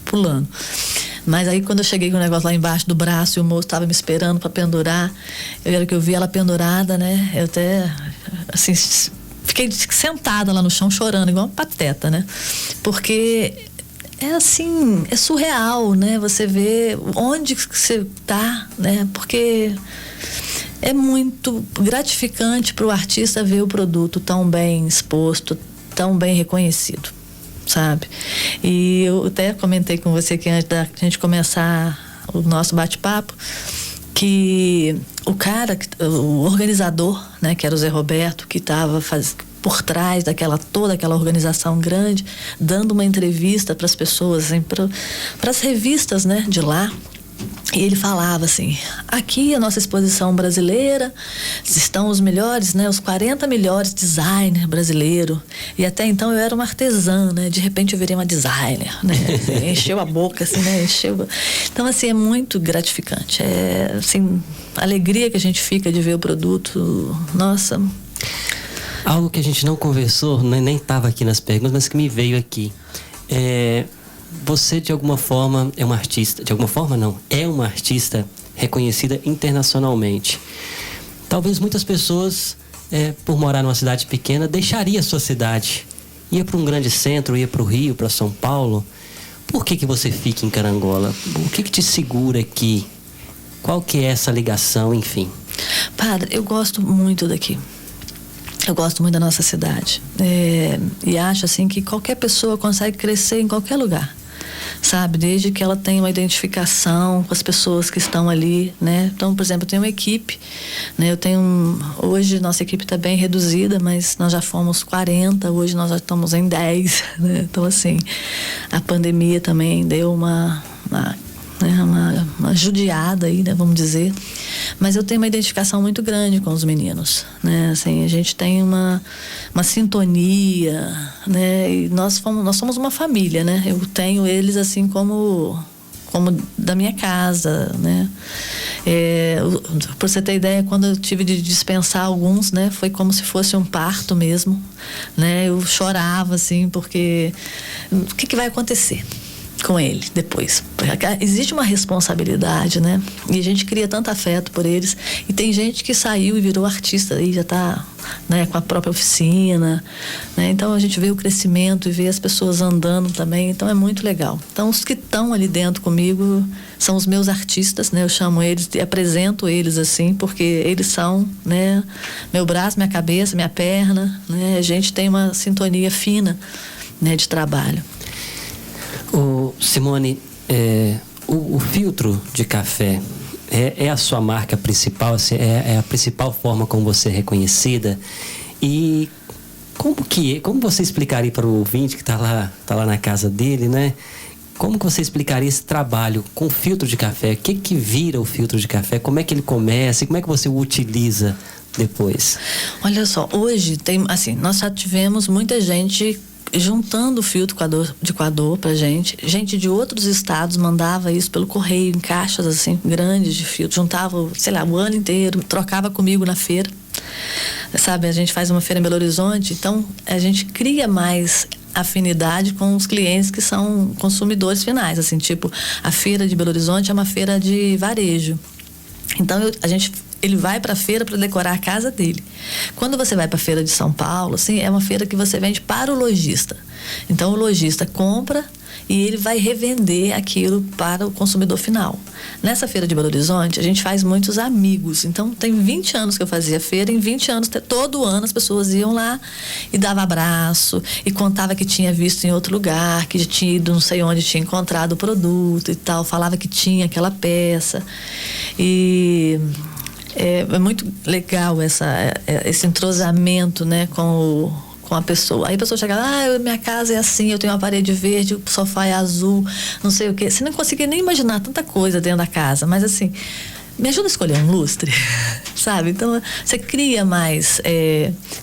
pulando. Mas aí quando eu cheguei com o negócio lá embaixo do braço e o moço estava me esperando para pendurar, eu vi ela pendurada, né, eu até assim fiquei sentada lá no chão chorando igual uma pateta, né, porque é assim, é surreal, né? Você vê onde você tá, né? Porque é muito gratificante para o artista ver o produto tão bem exposto, tão bem reconhecido, sabe? E eu até comentei com você que antes da gente começar o nosso bate-papo, que o organizador, né? Que era o Zé Roberto, que estava por trás toda aquela organização grande, dando uma entrevista para as pessoas, assim, para as revistas, né, de lá. E ele falava assim: aqui a nossa exposição brasileira estão os melhores, né, os 40 melhores designers brasileiros. E até então eu era uma artesã, né, de repente eu virei uma designer, né, encheu a boca, assim, né, Então, assim, é muito gratificante. É, assim, a alegria que a gente fica de ver o produto, nossa. Algo que a gente não conversou, nem estava aqui nas perguntas, mas que me veio aqui. Você, de alguma forma, é uma artista... De alguma forma, não. É uma artista reconhecida internacionalmente. Talvez muitas pessoas, por morar numa cidade pequena, deixaria a sua cidade. Ia para um grande centro, ia para o Rio, para São Paulo. Por que você fica em Carangola? O que te segura aqui? Qual que é essa ligação, enfim? Padre, eu gosto muito daqui. Eu gosto muito da nossa cidade. E acho assim que qualquer pessoa consegue crescer em qualquer lugar. sabe? Desde que ela tenha uma identificação com as pessoas que estão ali, né? Então, por exemplo, eu tenho uma equipe, né? Hoje nossa equipe está bem reduzida, mas nós já fomos 40, hoje nós já estamos em 10, né? Então, assim, a pandemia também deu uma judiada aí, né, vamos dizer, mas eu tenho uma identificação muito grande com os meninos, né, assim, a gente tem uma sintonia, né, e nós somos uma família, né, eu tenho eles assim como da minha casa, né. Pra você ter ideia, quando eu tive de dispensar alguns, né, foi como se fosse um parto mesmo, né, eu chorava assim, porque o que vai acontecer com ele depois? Existe uma responsabilidade, né? E a gente cria tanto afeto por eles. E tem gente que saiu e virou artista e já está, né, com a própria oficina, né? Então a gente vê o crescimento e vê as pessoas andando também. Então é muito legal. Então os que estão ali dentro comigo são os meus artistas, né? Eu chamo eles e apresento eles assim, porque eles são, né, meu braço, minha cabeça, minha perna, né? A gente tem uma sintonia fina, né, de trabalho. Simone, o filtro de café é a sua marca principal, assim, é a principal forma como você é reconhecida. E como você explicaria para o ouvinte que está lá na casa dele, né? Como que você explicaria esse trabalho com filtro de café? O que vira o filtro de café? Como é que ele começa? E como é que você o utiliza depois? Olha só, hoje nós já tivemos muita gente juntando o filtro de coador pra gente de outros estados mandava isso pelo correio, em caixas assim, grandes de filtro, juntava, sei lá, o ano inteiro, trocava comigo na feira, sabe, a gente faz uma feira em Belo Horizonte, então a gente cria mais afinidade com os clientes que são consumidores finais, assim, tipo, a feira de Belo Horizonte é uma feira de varejo, então ele vai para a feira para decorar a casa dele. Quando você vai para a feira de São Paulo, assim, é uma feira que você vende para o lojista. Então o lojista compra e ele vai revender aquilo para o consumidor final. Nessa feira de Belo Horizonte, a gente faz muitos amigos. Então tem 20 anos que eu fazia feira, em 20 anos, todo ano as pessoas iam lá e davam abraço e contava que tinha visto em outro lugar, que tinha ido não sei onde, tinha encontrado o produto e tal, falava que tinha aquela peça. E é muito legal esse entrosamento, né, com a pessoa. Aí a pessoa chega lá, minha casa é assim, eu tenho uma parede verde, o sofá é azul, não sei o quê. Você não conseguia nem imaginar tanta coisa dentro da casa, mas assim, me ajuda a escolher um lustre, sabe? Então, você cria mais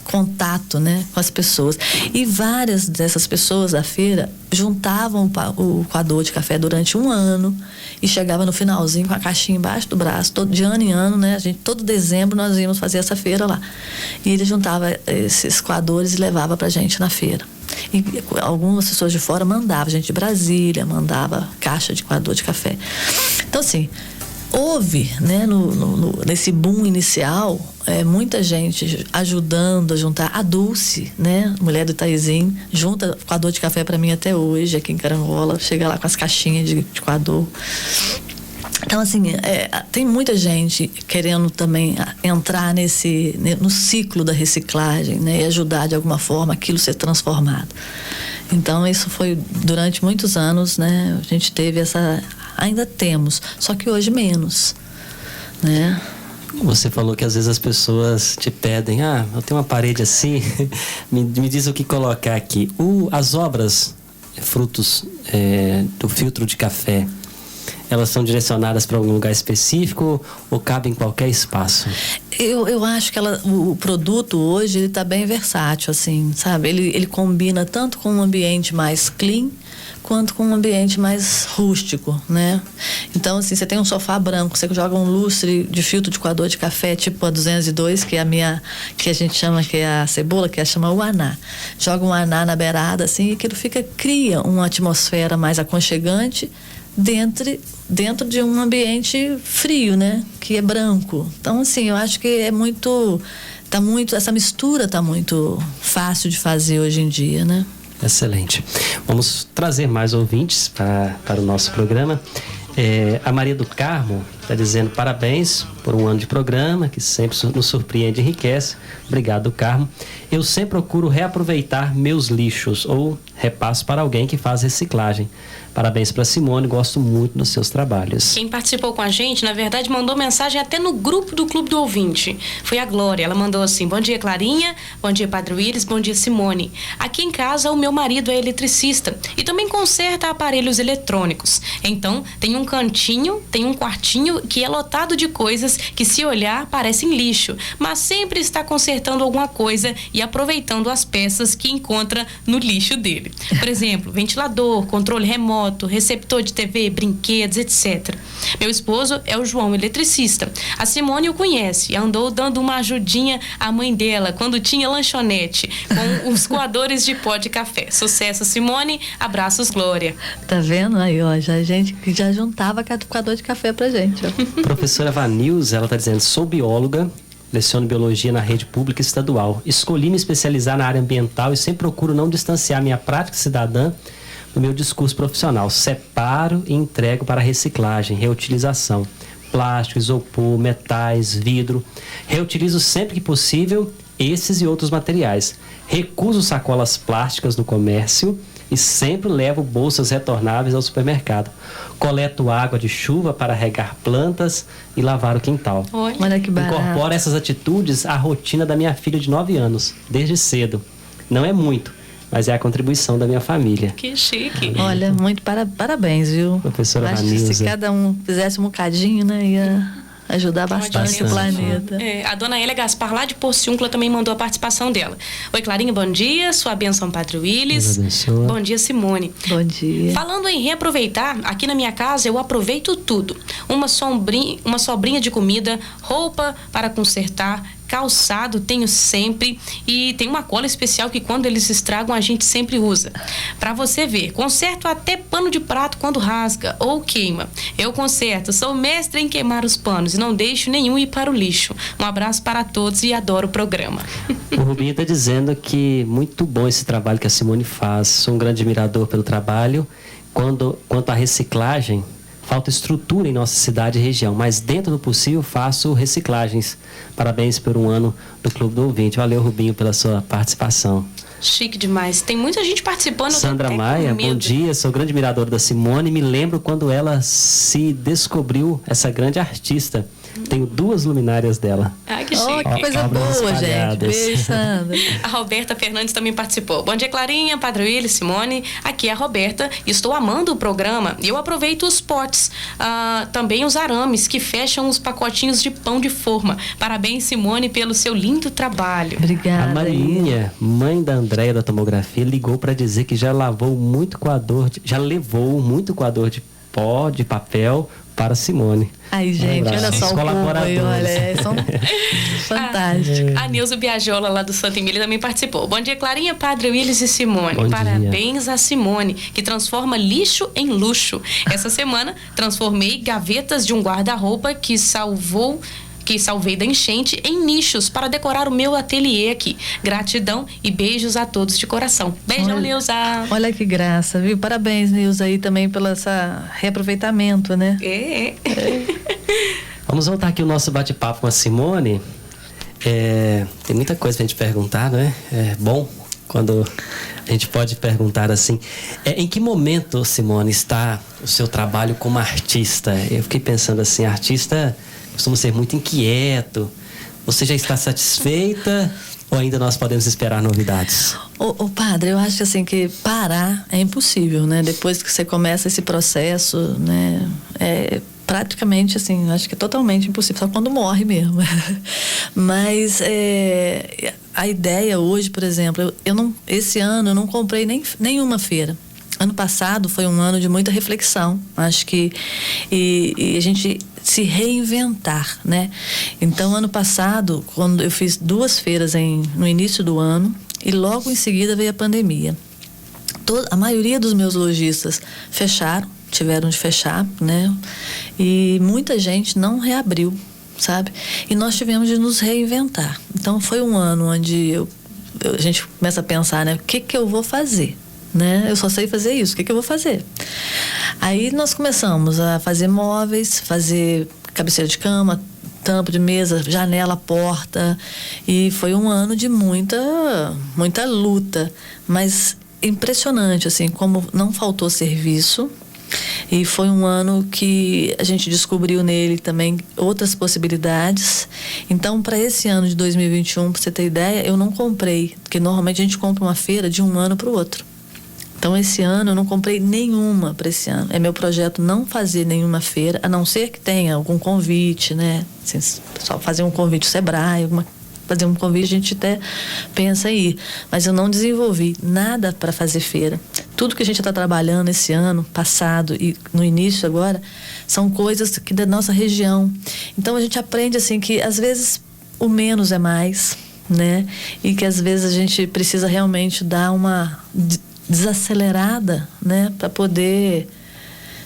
contato, né, com as pessoas. E várias dessas pessoas da feira juntavam o coador de café durante um ano e chegava no finalzinho com a caixinha embaixo do braço, de ano em ano, né? Todo dezembro nós íamos fazer essa feira lá. E ele juntava esses coadores e levava pra gente na feira. E algumas pessoas de fora mandavam, gente de Brasília mandava caixa de coador de café. Então, assim, houve, né, nesse boom inicial, muita gente ajudando a juntar. A Dulce, né, mulher do Itaizinho, junta coador de café para mim até hoje, aqui em Carangola, chega lá com as caixinhas de coador. Então, assim, tem muita gente querendo também entrar no ciclo da reciclagem, né, e ajudar de alguma forma aquilo ser transformado. Então, isso foi durante muitos anos, né, a gente teve ainda temos, só que hoje menos, né? Você falou que às vezes as pessoas te pedem, eu tenho uma parede assim, me diz o que colocar aqui. As obras, frutos do filtro de café, elas são direcionadas para algum lugar específico ou cabem em qualquer espaço? Eu acho que o produto hoje está bem versátil, assim, sabe? Ele combina tanto com um ambiente mais clean quanto com um ambiente mais rústico, né? Então, assim, você tem um sofá branco, você joga um lustre de filtro de coador de café, tipo a 202, que é que a gente chama, que é a cebola, que chama o aná. Joga um aná na beirada, assim, e aquilo cria uma atmosfera mais aconchegante dentro de um ambiente frio, né? Que é branco. Então, assim, eu acho que essa mistura tá muito fácil de fazer hoje em dia, né? Excelente. Vamos trazer mais ouvintes para o nosso programa. A Maria do Carmo está dizendo parabéns por um ano de programa que sempre nos surpreende e enriquece. Obrigado, Carmo. Eu sempre procuro reaproveitar meus lixos ou repasso para alguém que faz reciclagem. Parabéns para Simone, gosto muito dos seus trabalhos. Quem participou com a gente, na verdade, mandou mensagem até no grupo do Clube do Ouvinte. Foi a Glória. Ela mandou assim: bom dia, Clarinha. Bom dia, Padre Willis. Bom dia, Simone. Aqui em casa, o meu marido é eletricista e também conserta aparelhos eletrônicos. Então, tem um cantinho, tem um quartinho que é lotado de coisas que, se olhar, parecem lixo, mas sempre está consertando alguma coisa e aproveitando as peças que encontra no lixo dele. Por exemplo, ventilador, controle remoto, receptor de TV, brinquedos, etc. Meu esposo é o João, eletricista. A Simone o conhece e andou dando uma ajudinha à mãe dela quando tinha lanchonete com os coadores de pó de café. Sucesso, Simone. Abraços, Glória. Tá vendo aí, ó, já a gente já juntava coador de café pra gente, ó. Professora Vanilza, ela está dizendo: sou bióloga, leciono biologia na rede pública estadual. Escolhi me especializar na área ambiental e sempre procuro não distanciar minha prática cidadã do meu discurso profissional. Separo e entrego para reciclagem, reutilização. Plástico, isopor, metais, vidro. Reutilizo sempre que possível esses e outros materiais. Recuso sacolas plásticas no comércio e sempre levo bolsas retornáveis ao supermercado. Coleto água de chuva para regar plantas e lavar o quintal. Olha que barato. Incorporo essas atitudes à rotina da minha filha de 9 anos, desde cedo. Não é muito, mas é a contribuição da minha família. Que chique. Olha, muito parabéns, viu? Professora Acho que Vanilza. se cada um fizesse um bocadinho, né, ia ajudar bastante o planeta. A dona Elia Gaspar, lá de Porciúncula, também mandou a participação dela. Oi, Clarinha, bom dia. Sua bênção, Padre Willis. Bom dia, Simone. Bom dia. Falando em reaproveitar, aqui na minha casa eu aproveito tudo. Uma sobrinha de comida, roupa para consertar, calçado tenho sempre, e tem uma cola especial que quando eles estragam a gente sempre usa. Pra você ver, conserto até pano de prato quando rasga ou queima. Eu conserto, sou mestre em queimar os panos e não deixo nenhum ir para o lixo. Um abraço para todos e adoro o programa. O Rubinho está dizendo que muito bom esse trabalho que a Simone faz. Sou um grande admirador pelo trabalho. Quanto à reciclagem, falta estrutura em nossa cidade e região, mas dentro do possível faço reciclagens. Parabéns por um ano do Clube do Ouvinte. Valeu, Rubinho, pela sua participação. Chique demais. Tem muita gente participando. Sandra Maia, bom dia. Sou grande admirador da Simone. Me lembro quando ela se descobriu essa grande artista. Tenho 2 luminárias dela. Ai, que chique. Que coisa boa, gente. Beijo, Sandra. A Roberta Fernandes também participou. Bom dia, Clarinha, Padre Willis, Simone. Aqui é a Roberta. Estou amando o programa e eu aproveito os potes, também os arames que fecham os pacotinhos de pão de forma. Parabéns, Simone, pelo seu lindo trabalho. Obrigada. A Marinha, mãe da Andréia da tomografia, ligou para dizer que já levou muito coador de pó, de papel para Simone. Aí, gente, olha só o povo aí, olha, são fantásticos. A Nilza Biagiola, lá do Santa Emília, também participou. Bom dia, Clarinha, Padre Willis e Simone. Bom Parabéns dia. a Simone, que transforma lixo em luxo. Essa semana, transformei gavetas de um guarda-roupa que salvei da enchente em nichos para decorar o meu ateliê aqui. Gratidão e beijos a todos de coração. Beijão, Nilza. Olha que graça, viu? Parabéns, Nilza, aí também pelo essa reaproveitamento, né? Vamos voltar aqui o nosso bate-papo com a Simone. Tem muita coisa pra gente perguntar, não é? É bom quando a gente pode perguntar assim. Em que momento, Simone, está o seu trabalho como artista? Eu fiquei pensando assim, artista costuma ser muito inquieto. Você já está satisfeita ou ainda nós podemos esperar novidades? Ô padre, eu acho assim que parar é impossível, né? Depois que você começa esse processo, né? Praticamente assim, acho que é totalmente impossível, só quando morre mesmo. Mas a ideia hoje, por exemplo, esse ano eu não comprei nenhuma feira. Ano passado foi um ano de muita reflexão, acho que e a gente se reinventar, né? Então, ano passado, quando eu fiz 2 feiras no início do ano e logo em seguida veio a pandemia. A maioria dos meus lojistas tiveram de fechar, né? E muita gente não reabriu, sabe? E nós tivemos de nos reinventar. Então, foi um ano onde a gente começa a pensar, né? O que eu vou fazer? Né? Eu só sei fazer isso, o que eu vou fazer? Aí nós começamos a fazer móveis, fazer cabeceira de cama, tampo de mesa, janela, porta, e foi um ano de muita luta, mas impressionante, assim, como não faltou serviço, E foi um ano que a gente descobriu nele também outras possibilidades. Então, para esse ano de 2021, para você ter ideia, eu não comprei, porque normalmente a gente compra uma feira de um ano para o outro. Então, esse ano eu não comprei nenhuma para esse ano. É meu projeto não fazer nenhuma feira, a não ser que tenha algum convite, né? Assim, só fazer um convite ao Sebrae, fazer um convite, a gente até pensa em ir. Mas eu não desenvolvi nada para fazer feira. Tudo que a gente está trabalhando esse ano passado e no início agora, são coisas que da nossa região. Então a gente aprende assim que às vezes o menos é mais, né? E que às vezes a gente precisa realmente dar uma desacelerada, né? Para poder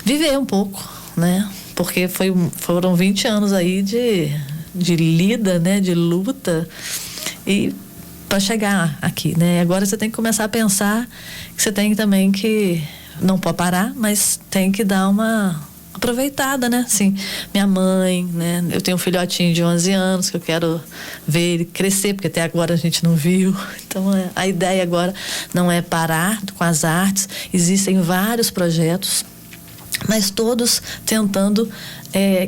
viver um pouco, né? Porque foram 20 anos aí de lida, né, de luta, e para chegar aqui, né? Agora você tem que começar a pensar que você tem também que não pode parar, mas tem que dar uma aproveitada, né? Assim, minha mãe, né? Eu tenho um filhotinho de 11 anos que eu quero ver ele crescer, porque até agora a gente não viu. Então, a ideia agora não é parar com as artes. Existem vários projetos, mas todos tentando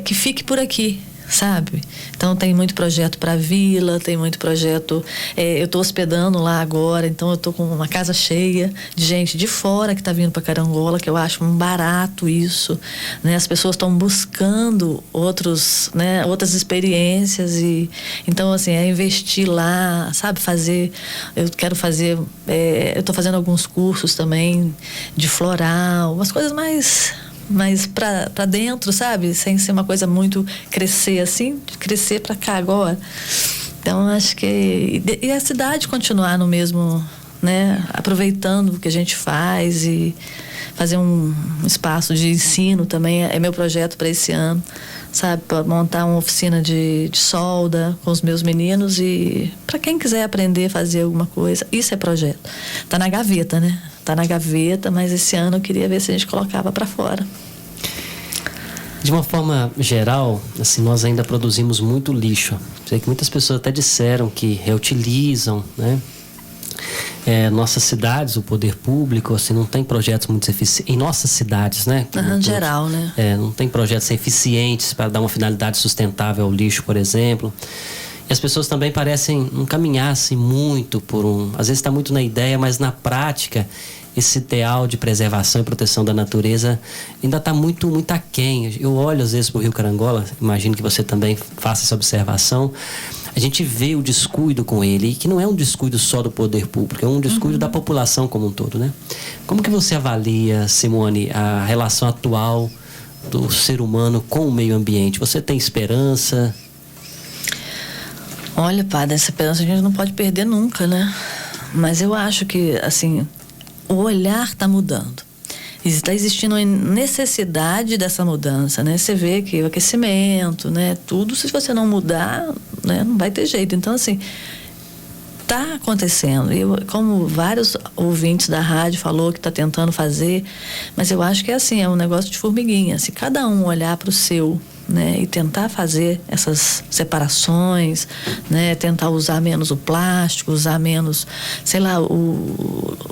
que fique por aqui, sabe? Então tem muito projeto para vila, tem muito projeto, eu estou hospedando lá agora, então eu estou com uma casa cheia de gente de fora que está vindo para Carangola, que eu acho um barato isso, né? As pessoas estão buscando outras experiências, e então assim, investir lá, sabe? Eu quero fazer, eu estou fazendo alguns cursos também de floral, umas coisas mais pra dentro, sabe? Sem ser uma coisa muito crescer assim, crescer pra cá agora. Então, acho que... E a cidade continuar no mesmo, né? Aproveitando o que a gente faz e fazer um espaço de ensino também. É meu projeto para esse ano, sabe? Para montar uma oficina de solda com os meus meninos, e para quem quiser aprender a fazer alguma coisa, isso é projeto. Tá na gaveta, né? Tá na gaveta, mas esse ano eu queria ver se a gente colocava para fora. De uma forma geral, assim, nós ainda produzimos muito lixo. Sei que muitas pessoas até disseram que reutilizam, né? Nossas cidades, o poder público, assim, não tem projetos muito eficientes. Em nossas cidades, né? Em geral, né? Não tem projetos eficientes para dar uma finalidade sustentável ao lixo, por exemplo. E as pessoas também parecem não caminhar assim muito às vezes está muito na ideia, mas na prática esse ideal de preservação e proteção da natureza ainda está muito aquém. Eu olho às vezes para o Rio Carangola, imagino que você também faça essa observação. A gente vê o descuido com ele, e que não é um descuido só do poder público, é um descuido da população como um todo, né? Como que você avalia, Simone, a relação atual do ser humano com o meio ambiente? Você tem esperança? Olha, padre, essa esperança a gente não pode perder nunca, né? Mas eu acho que, assim, o olhar está mudando. Está existindo uma necessidade dessa mudança, né? Você vê que o aquecimento, né? Tudo, se você não mudar, né? Não vai ter jeito. Então, assim, está acontecendo. Como vários ouvintes da rádio falou que está tentando fazer, mas eu acho que é assim, é um negócio de formiguinha. Se cada um olhar para o seu, né, e tentar fazer essas separações, né, tentar usar menos o plástico, usar menos, sei lá,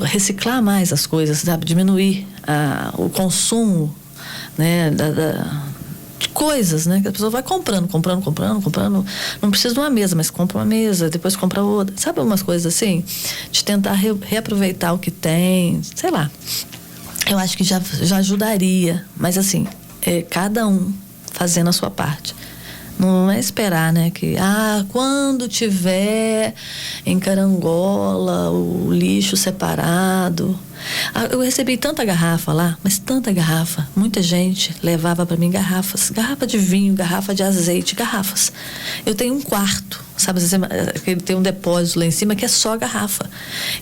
reciclar mais as coisas, sabe, diminuir o consumo, né, de coisas, né, que a pessoa vai comprando, não precisa de uma mesa, mas compra uma mesa, depois compra outra, sabe, umas coisas assim, de tentar reaproveitar o que tem, sei lá. Eu acho que já ajudaria, mas assim, cada um fazendo a sua parte. Não é esperar, né, que quando tiver em Carangola o lixo separado. Eu recebi tanta garrafa lá, mas tanta garrafa. Muita gente levava para mim garrafas, garrafa de vinho, garrafa de azeite, garrafas. Eu tenho um quarto, sabe, tem um depósito lá em cima que é só garrafa.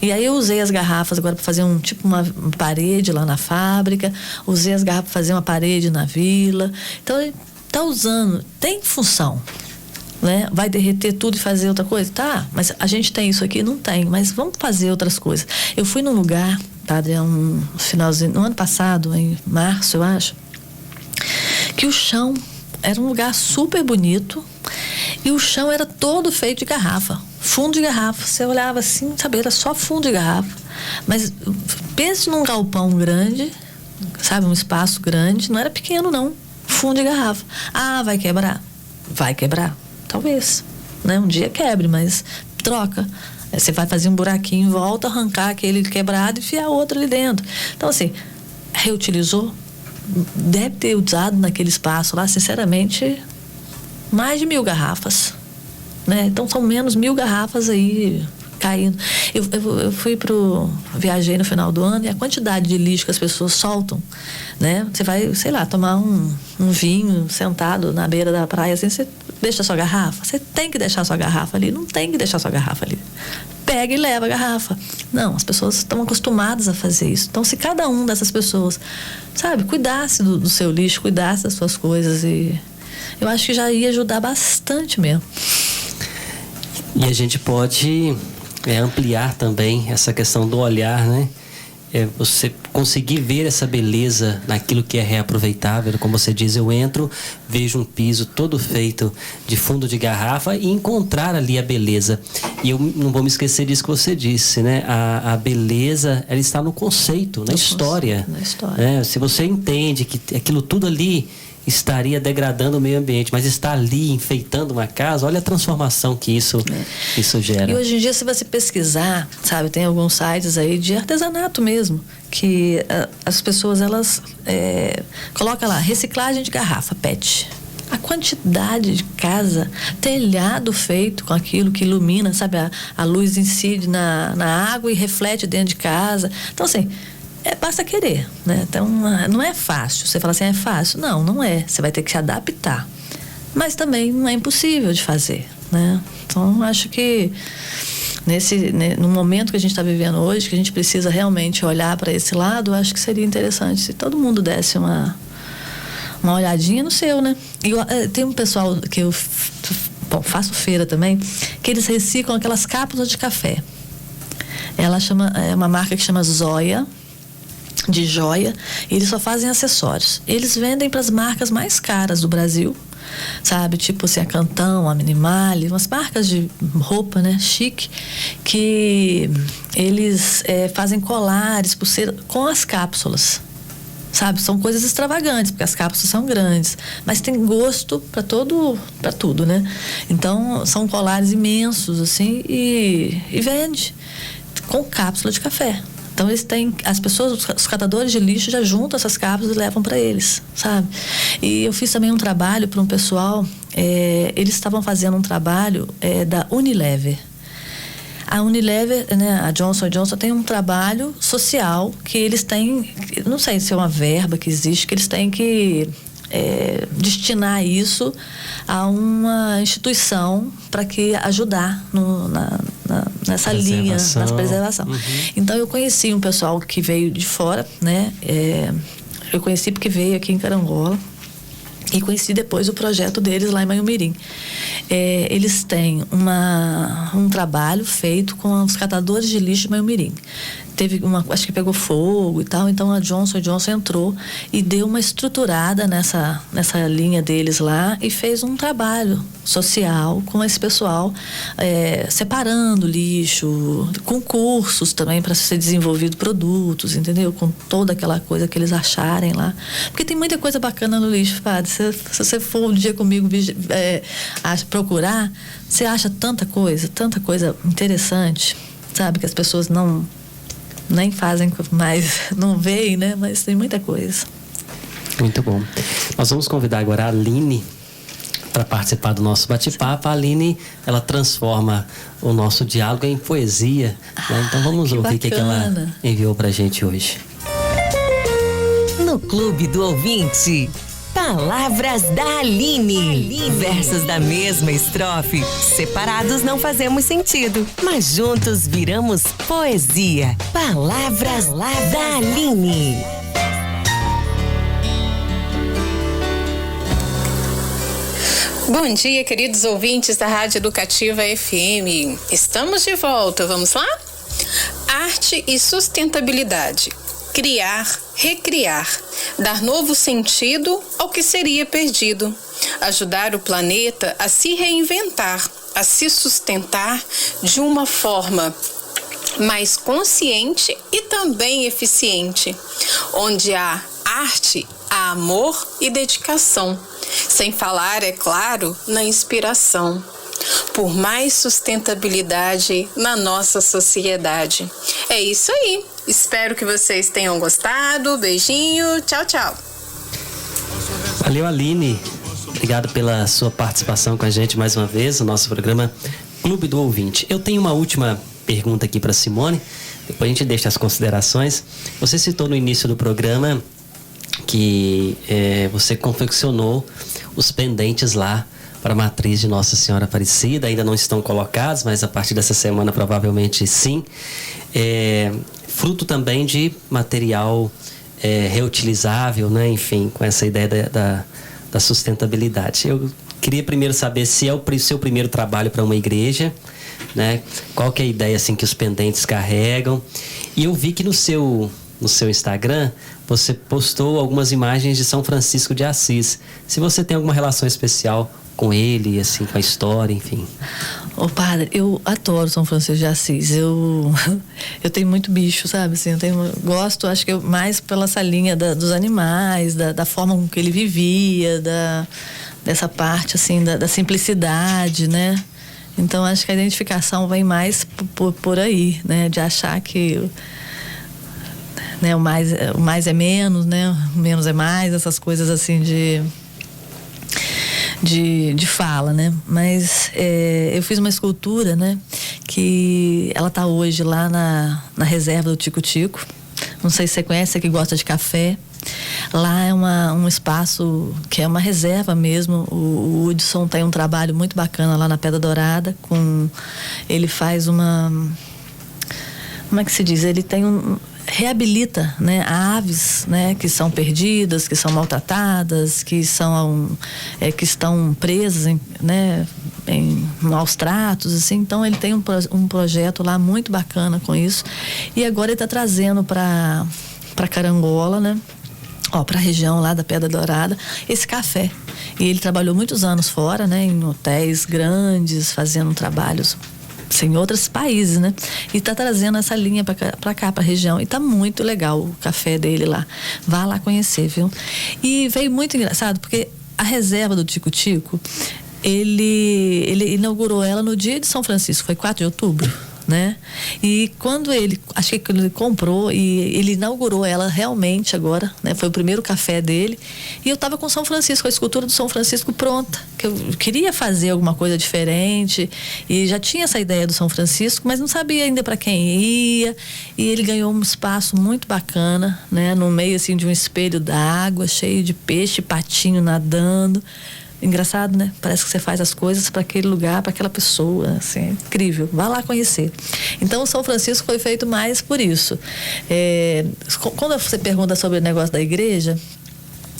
E aí eu usei as garrafas agora para fazer uma parede lá na fábrica, usei as garrafas para fazer uma parede na vila. Então, tá usando, tem função, né? Vai derreter tudo e fazer outra coisa? Tá, mas a gente tem isso aqui? Não tem, mas vamos fazer outras coisas. Eu fui num lugar, padre, no ano passado, em março, eu acho, que o chão era um lugar super bonito e o chão era todo feito de garrafa, fundo de garrafa. Você olhava assim, sabe, era só fundo de garrafa. Mas pense num galpão grande, sabe, um espaço grande, não era pequeno não, fundo de garrafa. Ah, vai quebrar? Vai quebrar, talvez, né? Um dia quebre, mas troca. Você vai fazer um buraquinho em volta, arrancar aquele quebrado e enfiar outro ali dentro. Então, assim, reutilizou, deve ter usado naquele espaço lá, sinceramente, mais de 1.000 garrafas, né? Então são menos 1.000 garrafas aí caindo. Eu viajei no final do ano e a quantidade de lixo que as pessoas soltam, né? Você vai, sei lá, tomar um vinho sentado na beira da praia, assim, você deixa a sua garrafa? Você tem que deixar a sua garrafa ali? Não tem que deixar a sua garrafa ali. Pega e leva a garrafa. Não, as pessoas estão acostumadas a fazer isso. Então, se cada um dessas pessoas, sabe, cuidasse do seu lixo, cuidasse das suas coisas, e eu acho que já ia ajudar bastante mesmo. E a gente pode ampliar também essa questão do olhar, né? Você conseguir ver essa beleza naquilo que é reaproveitável. Como você diz, eu entro, vejo um piso todo feito de fundo de garrafa e encontrar ali a beleza. E eu não vou me esquecer disso que você disse, né? A beleza, ela está no conceito, na história. Na história. Se você entende que aquilo tudo ali estaria degradando o meio ambiente, mas está ali enfeitando uma casa, olha a transformação que isso gera. E hoje em dia, se você pesquisar, sabe, tem alguns sites aí de artesanato mesmo, que as pessoas, elas colocam lá, reciclagem de garrafa, PET. A quantidade de casa, telhado feito com aquilo que ilumina, sabe, a luz incide na água e reflete dentro de casa. Então, assim, basta querer, né? Então, não é fácil. Você fala assim, é fácil? Não, não é. Você vai ter que se adaptar. Mas também não é impossível de fazer, né? Então, acho que no momento que a gente está vivendo hoje, que a gente precisa realmente olhar para esse lado, acho que seria interessante se todo mundo desse uma olhadinha no seu, né? E tem um pessoal que eu faço feira também, que eles reciclam aquelas cápsulas de café. É uma marca que chama Zoya, de joia, e eles só fazem acessórios. Eles vendem para as marcas mais caras do Brasil, sabe? Tipo assim, a Cantão, a Minimale, umas marcas de roupa, né? Chique, que eles fazem colares, pulseiras com as cápsulas, sabe? São coisas extravagantes, porque as cápsulas são grandes, mas tem gosto para tudo, né? Então, são colares imensos, assim, e vende com cápsula de café. Então eles têm, as pessoas, os catadores de lixo já juntam essas cápsulas e levam para eles, sabe? E eu fiz também um trabalho para um pessoal, eles estavam fazendo um trabalho da Unilever. A Unilever, né, a Johnson & Johnson tem um trabalho social que eles têm, não sei se é uma verba que existe, que eles têm que destinar isso a uma instituição para que ajudar nessa linha, na preservação. Uhum. Então eu conheci um pessoal que veio de fora, né? Eu conheci porque veio aqui em Carangola e conheci depois o projeto deles lá em Manhumirim. Eles têm um trabalho feito com os catadores de lixo de Manhumirim. Teve acho que pegou fogo e tal, então a Johnson & Johnson entrou e deu uma estruturada nessa linha deles lá e fez um trabalho social com esse pessoal, separando lixo, com cursos também para ser desenvolvido produtos, entendeu? Com toda aquela coisa que eles acharem lá. Porque tem muita coisa bacana no lixo, padre. Se você for um dia comigo procurar, você acha tanta coisa interessante, sabe? Que as pessoas nem fazem mais, não veem, né? Mas tem muita coisa. Muito bom. Nós vamos convidar agora a Aline para participar do nosso bate-papo. A Aline, ela transforma o nosso diálogo em poesia, né? Então vamos ouvir o que ela enviou pra gente hoje. No Clube do Ouvinte, palavras da Aline. Versos da mesma estrofe, separados não fazemos sentido, mas juntos viramos poesia. Palavras da Aline. Bom dia, queridos ouvintes da Rádio Educativa FM. Estamos de volta, vamos lá? Arte e sustentabilidade. Criar, recriar, dar novo sentido ao que seria perdido, ajudar o planeta a se reinventar, a se sustentar de uma forma mais consciente e também eficiente, onde há Arte, amor e dedicação. Sem falar, é claro, na inspiração. Por mais sustentabilidade na nossa sociedade. É isso aí. Espero que vocês tenham gostado. Beijinho. Tchau, tchau. Valeu, Aline. Obrigado pela sua participação com a gente mais uma vez no nosso programa Clube do Ouvinte. Eu tenho uma última pergunta aqui para Simone, depois a gente deixa as considerações. Você citou no início do programa que você confeccionou os pendentes lá para a matriz de Nossa Senhora Aparecida. Ainda não estão colocados, mas a partir dessa semana provavelmente sim. Fruto também de material reutilizável, né? Enfim, com essa ideia da sustentabilidade. Eu queria primeiro saber se é o seu primeiro trabalho para uma igreja, né? Qual que é a ideia assim que os pendentes carregam? E eu vi que no seu Instagram você postou algumas imagens de São Francisco de Assis. Se você tem alguma relação especial com ele, assim, com a história, enfim. Ô padre, eu adoro São Francisco de Assis. Eu tenho muito bicho, sabe? Assim, gosto, acho que mais pela essa linha dos animais, da forma com que ele vivia, dessa parte assim da simplicidade, né? Então acho que a identificação vem mais por aí, né? De achar que, né, o mais é menos, né? O menos é mais, essas coisas assim de fala, né? Mas eu fiz uma escultura, né? Que ela tá hoje lá na reserva do Tico Tico. Não sei se você conhece, você que gosta de café. Lá é um espaço que é uma reserva mesmo. O Hudson tem um trabalho muito bacana lá na Pedra Dourada. Ele faz como é que se diz? Ele tem reabilita, né, aves, né, que são perdidas, que são maltratadas, que estão presas, né, em maus tratos, assim. Então ele tem um projeto lá muito bacana com isso. E agora ele está trazendo para Carangola, né, para a região lá da Pedra Dourada, esse café. E ele trabalhou muitos anos fora, né, em hotéis grandes, fazendo trabalhos em outros países, né? E tá trazendo essa linha pra cá, pra região. E tá muito legal o café dele lá. Vá lá conhecer, viu? E veio muito engraçado, porque a reserva do Tico Tico, ele inaugurou ela no dia de São Francisco, foi 4 de outubro, né? E quando acho que ele comprou e ele inaugurou ela realmente agora, né? Foi o primeiro café dele. E eu tava com São Francisco, a escultura do São Francisco pronta, que eu queria fazer alguma coisa diferente e já tinha essa ideia do São Francisco, mas não sabia ainda para quem ia. E ele ganhou um espaço muito bacana, né? No meio assim de um espelho d'água, cheio de peixe, patinho nadando. Engraçado, né? Parece que você faz as coisas para aquele lugar, para aquela pessoa, assim, é incrível. Vá lá conhecer. Então, o São Francisco foi feito mais por isso. Quando você pergunta sobre o negócio da igreja,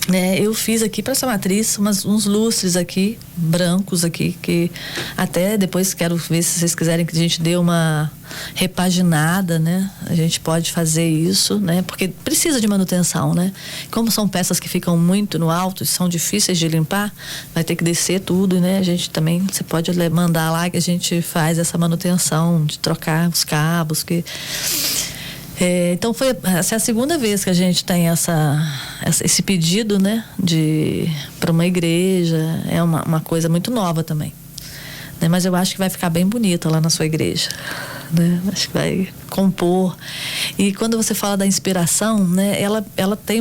né, eu fiz aqui para essa matriz uns lustres aqui, brancos aqui, que até depois quero ver se vocês quiserem que a gente dê uma repaginada, né? A gente pode fazer isso, né? Porque precisa de manutenção, né? Como são peças que ficam muito no alto e são difíceis de limpar, vai ter que descer tudo, né? A gente também, você pode mandar lá que a gente faz essa manutenção de trocar os cabos, que então essa é a segunda vez que a gente tem esse pedido, né, para uma igreja. É uma coisa muito nova também, né? Mas eu acho que vai ficar bem bonita lá na sua igreja, né? Acho que vai compor. E quando você fala da inspiração, né, ela tem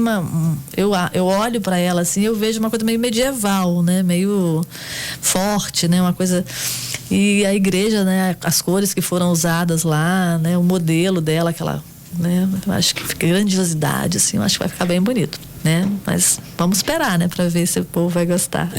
eu olho para ela assim, eu vejo uma coisa meio medieval, né, meio forte, né, uma coisa. E a igreja, né, as cores que foram usadas lá, né, o modelo dela, aquela, né, eu acho que fica grandiosidade, assim, eu acho que vai ficar bem bonito, né? Mas vamos esperar, né, para ver se o povo vai gostar.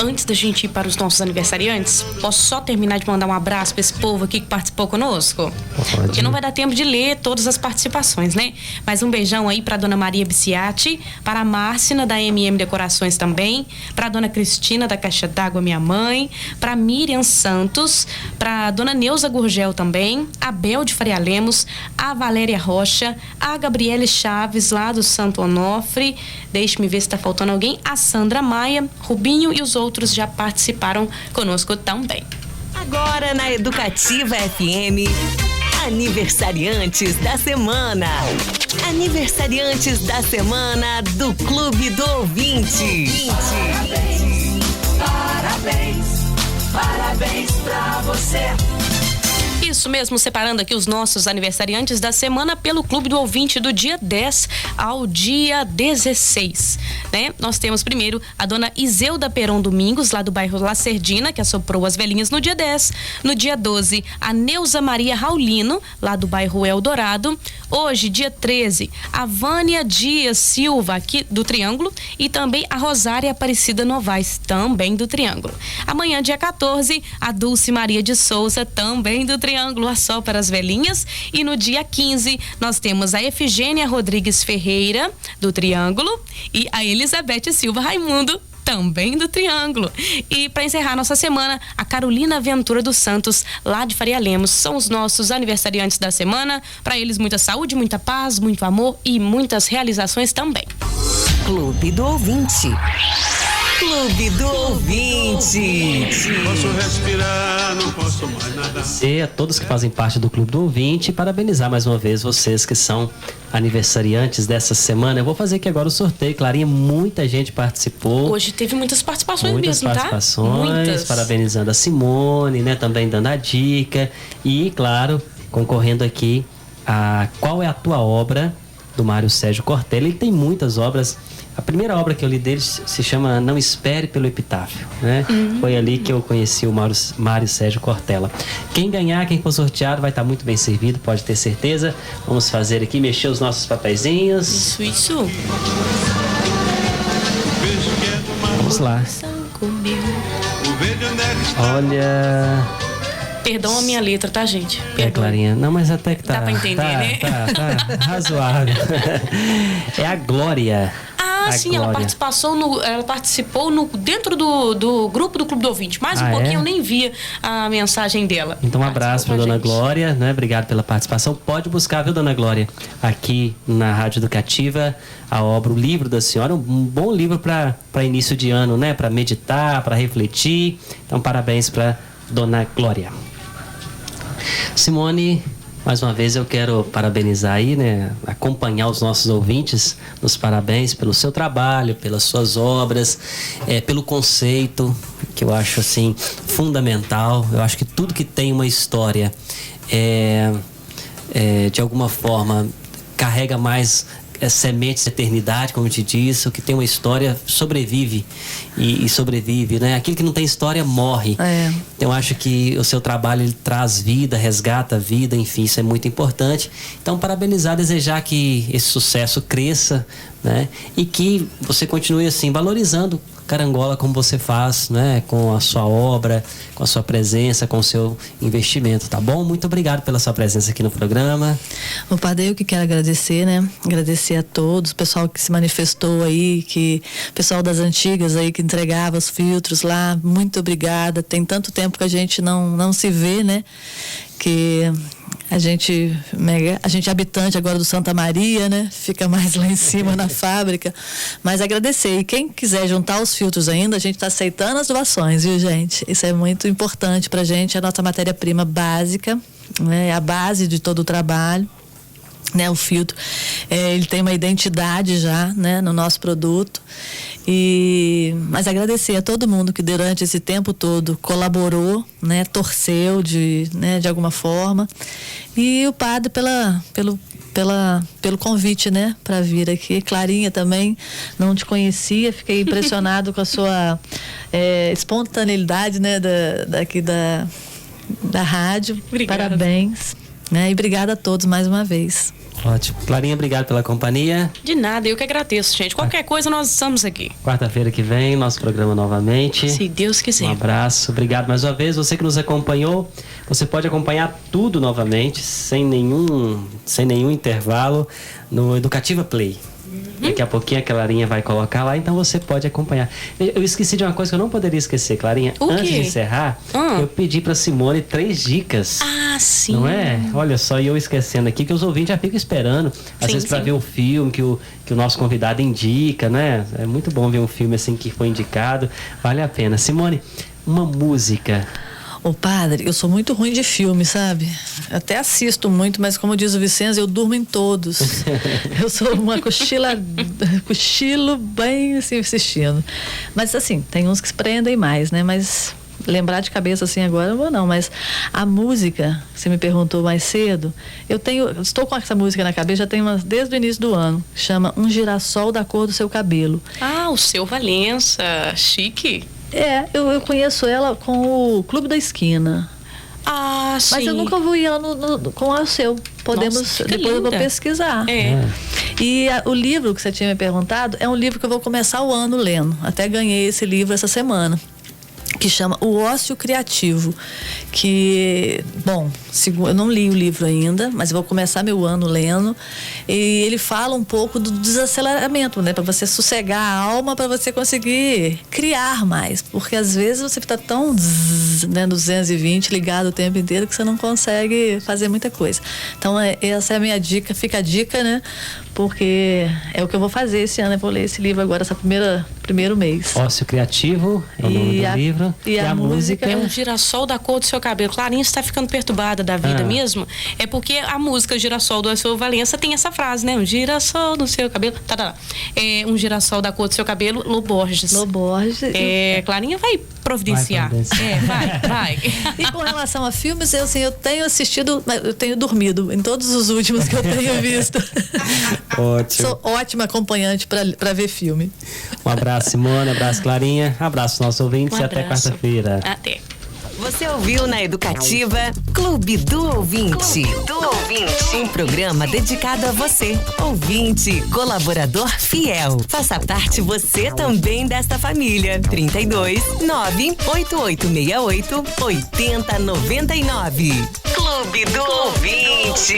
Antes da gente ir para os nossos aniversariantes, posso só terminar de mandar um abraço para esse povo aqui que participou conosco? Pode. Porque não vai dar tempo de ler todas as participações, né? Mas um beijão aí para dona Maria Biciati, para a Márcia da MM Decorações também, para dona Cristina da Caixa d'Água, minha mãe, para Miriam Santos, para dona Neuza Gurgel também, a Bel de Faria Lemos, a Valéria Rocha, a Gabriele Chaves lá do Santo Onofre, deixe-me ver se está faltando alguém, a Sandra Maia, Rubinho e os outros já participaram conosco também. Agora na Educativa FM, Aniversariantes da semana. Aniversariantes da semana do Clube do Ouvinte. Parabéns, parabéns pra você. Isso mesmo, separando aqui os nossos aniversariantes da semana pelo Clube do Ouvinte do dia 10 ao dia 16, né? Nós temos primeiro a dona Iseuda Peron Domingos, lá do bairro Lacerdina, que assoprou as velhinhas no dia 10. No dia 12, a Neuza Maria Raulino, lá do bairro Eldorado. Hoje, dia 13, a Vânia Dias Silva, aqui do Triângulo, e também a Rosária Aparecida Novaes, também do Triângulo. Amanhã, dia 14, a Dulce Maria de Souza, também do Triângulo, só para as velhinhas. E no dia 15, nós temos a Efigênia Rodrigues Ferreira, do Triângulo, e a Elizabeth Silva Raimundo, também do Triângulo. E para encerrar nossa semana, a Carolina Ventura dos Santos, lá de Faria Lemos. São os nossos aniversariantes da semana. Para eles, muita saúde, muita paz, muito amor e muitas realizações também. Clube do Ouvinte. Clube do Ouvinte. Posso respirar, não posso mais nada. E a todos que fazem parte do Clube do Ouvinte, parabenizar mais uma vez vocês que são aniversariantes dessa semana. Eu vou fazer aqui agora o sorteio, Clarinha, muita gente participou. Hoje teve muitas participações muitas mesmo, participações, tá? Muitas. Parabenizando a Simone, né? Também dando a dica e, claro, concorrendo aqui a Qual é a Tua Obra, do Mário Sérgio Cortella. Ele tem muitas obras. A primeira obra que eu li dele se chama Não Espere pelo Epitáfio, né? Foi ali que eu conheci o Mário Sérgio Cortella. Quem ganhar, quem for sorteado, vai estar muito bem servido, pode ter certeza. Vamos fazer aqui, mexer os nossos papeizinhos. Isso. Vamos lá. Olha... Perdão a minha letra, tá, gente? Perdão. Clarinha. Não, mas até que tá... Dá pra entender, né? Tá razoável. É a Glória. Ah, sim, ela participou dentro do grupo do Clube do Ouvinte. Mais um pouquinho, eu nem via a mensagem dela. Então, um abraço pra dona Glória, né? Obrigado pela participação. Pode buscar, viu, dona Glória? Aqui na Rádio Educativa, a obra, o livro da senhora, um bom livro para início de ano, né? Para meditar, para refletir. Então, parabéns pra dona Glória. Simone, mais uma vez eu quero parabenizar aí, né? Acompanhar os nossos ouvintes nos parabéns pelo seu trabalho, pelas suas obras, pelo conceito, que eu acho assim fundamental. Eu acho que tudo que tem uma história de alguma forma carrega mais sementes de eternidade, como eu te disse. O que tem uma história sobrevive e sobrevive, né? Aquilo que não tem história morre. Então eu acho que o seu trabalho ele traz vida, resgata a vida, enfim, isso é muito importante. Então parabenizar, desejar que esse sucesso cresça, né? E que você continue assim valorizando Carangola como você faz, né? Com a sua obra, com a sua presença, com o seu investimento, tá bom? Muito obrigado pela sua presença aqui no programa. O padre, eu que quero agradecer, né? Agradecer a todos, o pessoal que se manifestou aí, o pessoal das antigas aí que entregava os filtros lá, muito obrigada. Tem tanto tempo que a gente não se vê, né? Que a gente habitante agora do Santa Maria, né? Fica mais lá em cima na fábrica. Mas agradecer. E quem quiser juntar os filtros ainda, a gente está aceitando as doações, viu, gente? Isso é muito importante pra gente, é a nossa matéria-prima básica, né? É a base de todo o trabalho. Né, o filtro, ele tem uma identidade já, né, no nosso produto. Mas agradecer a todo mundo que durante esse tempo todo colaborou, né, torceu de alguma forma, e o padre pelo convite, né, para vir aqui. Clarinha também, não te conhecia, fiquei impressionado com a sua espontaneidade, né, daqui da rádio. Obrigada. Parabéns, né, e obrigada a todos mais uma vez. Ótimo. Clarinha, obrigado pela companhia. De nada, eu que agradeço, gente. Qualquer coisa, nós estamos aqui. Quarta-feira que vem, nosso programa novamente. Se Deus quiser. Um abraço, obrigado mais uma vez. Você que nos acompanhou, você pode acompanhar tudo novamente, sem nenhum intervalo, no Educativa Play. Daqui a pouquinho a Clarinha vai colocar lá, então você pode acompanhar. Eu esqueci de uma coisa que eu não poderia esquecer, Clarinha. O quê? Antes de encerrar, eu pedi pra Simone 3 dicas. Ah, sim. Não é? Olha só, e eu esquecendo aqui, que os ouvintes já ficam esperando, às vezes pra ver o filme que o nosso convidado indica, né? É muito bom ver um filme assim que foi indicado, vale a pena. Simone, uma música. Ô padre, eu sou muito ruim de filme, sabe? Até assisto muito, mas como diz o Vicenzo, eu durmo em todos. Eu sou uma cochilo bem assim assistindo. Mas assim, tem uns que se prendem mais, né? Mas lembrar de cabeça assim agora eu vou não, mas a música, você me perguntou mais cedo, estou com essa música na cabeça já tem desde o início do ano, chama Um Girassol da Cor do Seu Cabelo. Ah, o Seu Valença, chique. Eu conheço ela com o Clube da Esquina. Ah, sim. Mas eu nunca ouvi ela com o seu. Podemos, Nossa, depois linda. eu vou pesquisar. E o livro que você tinha me perguntado é um livro que eu vou começar o ano lendo. Até ganhei esse livro essa semana, que chama O Ócio Criativo, que, bom, eu não li o livro ainda, mas eu vou começar meu ano lendo, e ele fala um pouco do desaceleramento, né, para você sossegar a alma, para você conseguir criar mais, porque às vezes você está tão né, 220 ligado o tempo inteiro que você não consegue fazer muita coisa. Então essa é a minha dica, fica a dica, né, porque é o que eu vou fazer esse ano, eu vou ler esse livro agora, primeiro mês. Ócio Criativo é o nome do livro. E a música é Um Girassol da Cor do Seu Cabelo. Clarinha está ficando perturbada da vida mesmo. É porque a música Girassol do Seu Valença tem essa frase, né? Um girassol do seu cabelo. É Um Girassol da Cor do Seu Cabelo, Lô Borges. Clarinha vai providenciar. Vai. E com relação a filmes, eu tenho assistido, eu tenho dormido em todos os últimos que eu tenho visto. Ótimo. Sou ótima acompanhante para ver filme. Um abraço, Simone, abraço, Clarinha, abraço aos nossos ouvintes e até quarta-feira. Até. Você ouviu na Educativa Clube do Ouvinte. Um programa dedicado a você, ouvinte, colaborador fiel. Faça parte você também desta família. 32 98868 8099. Clube do Ouvinte.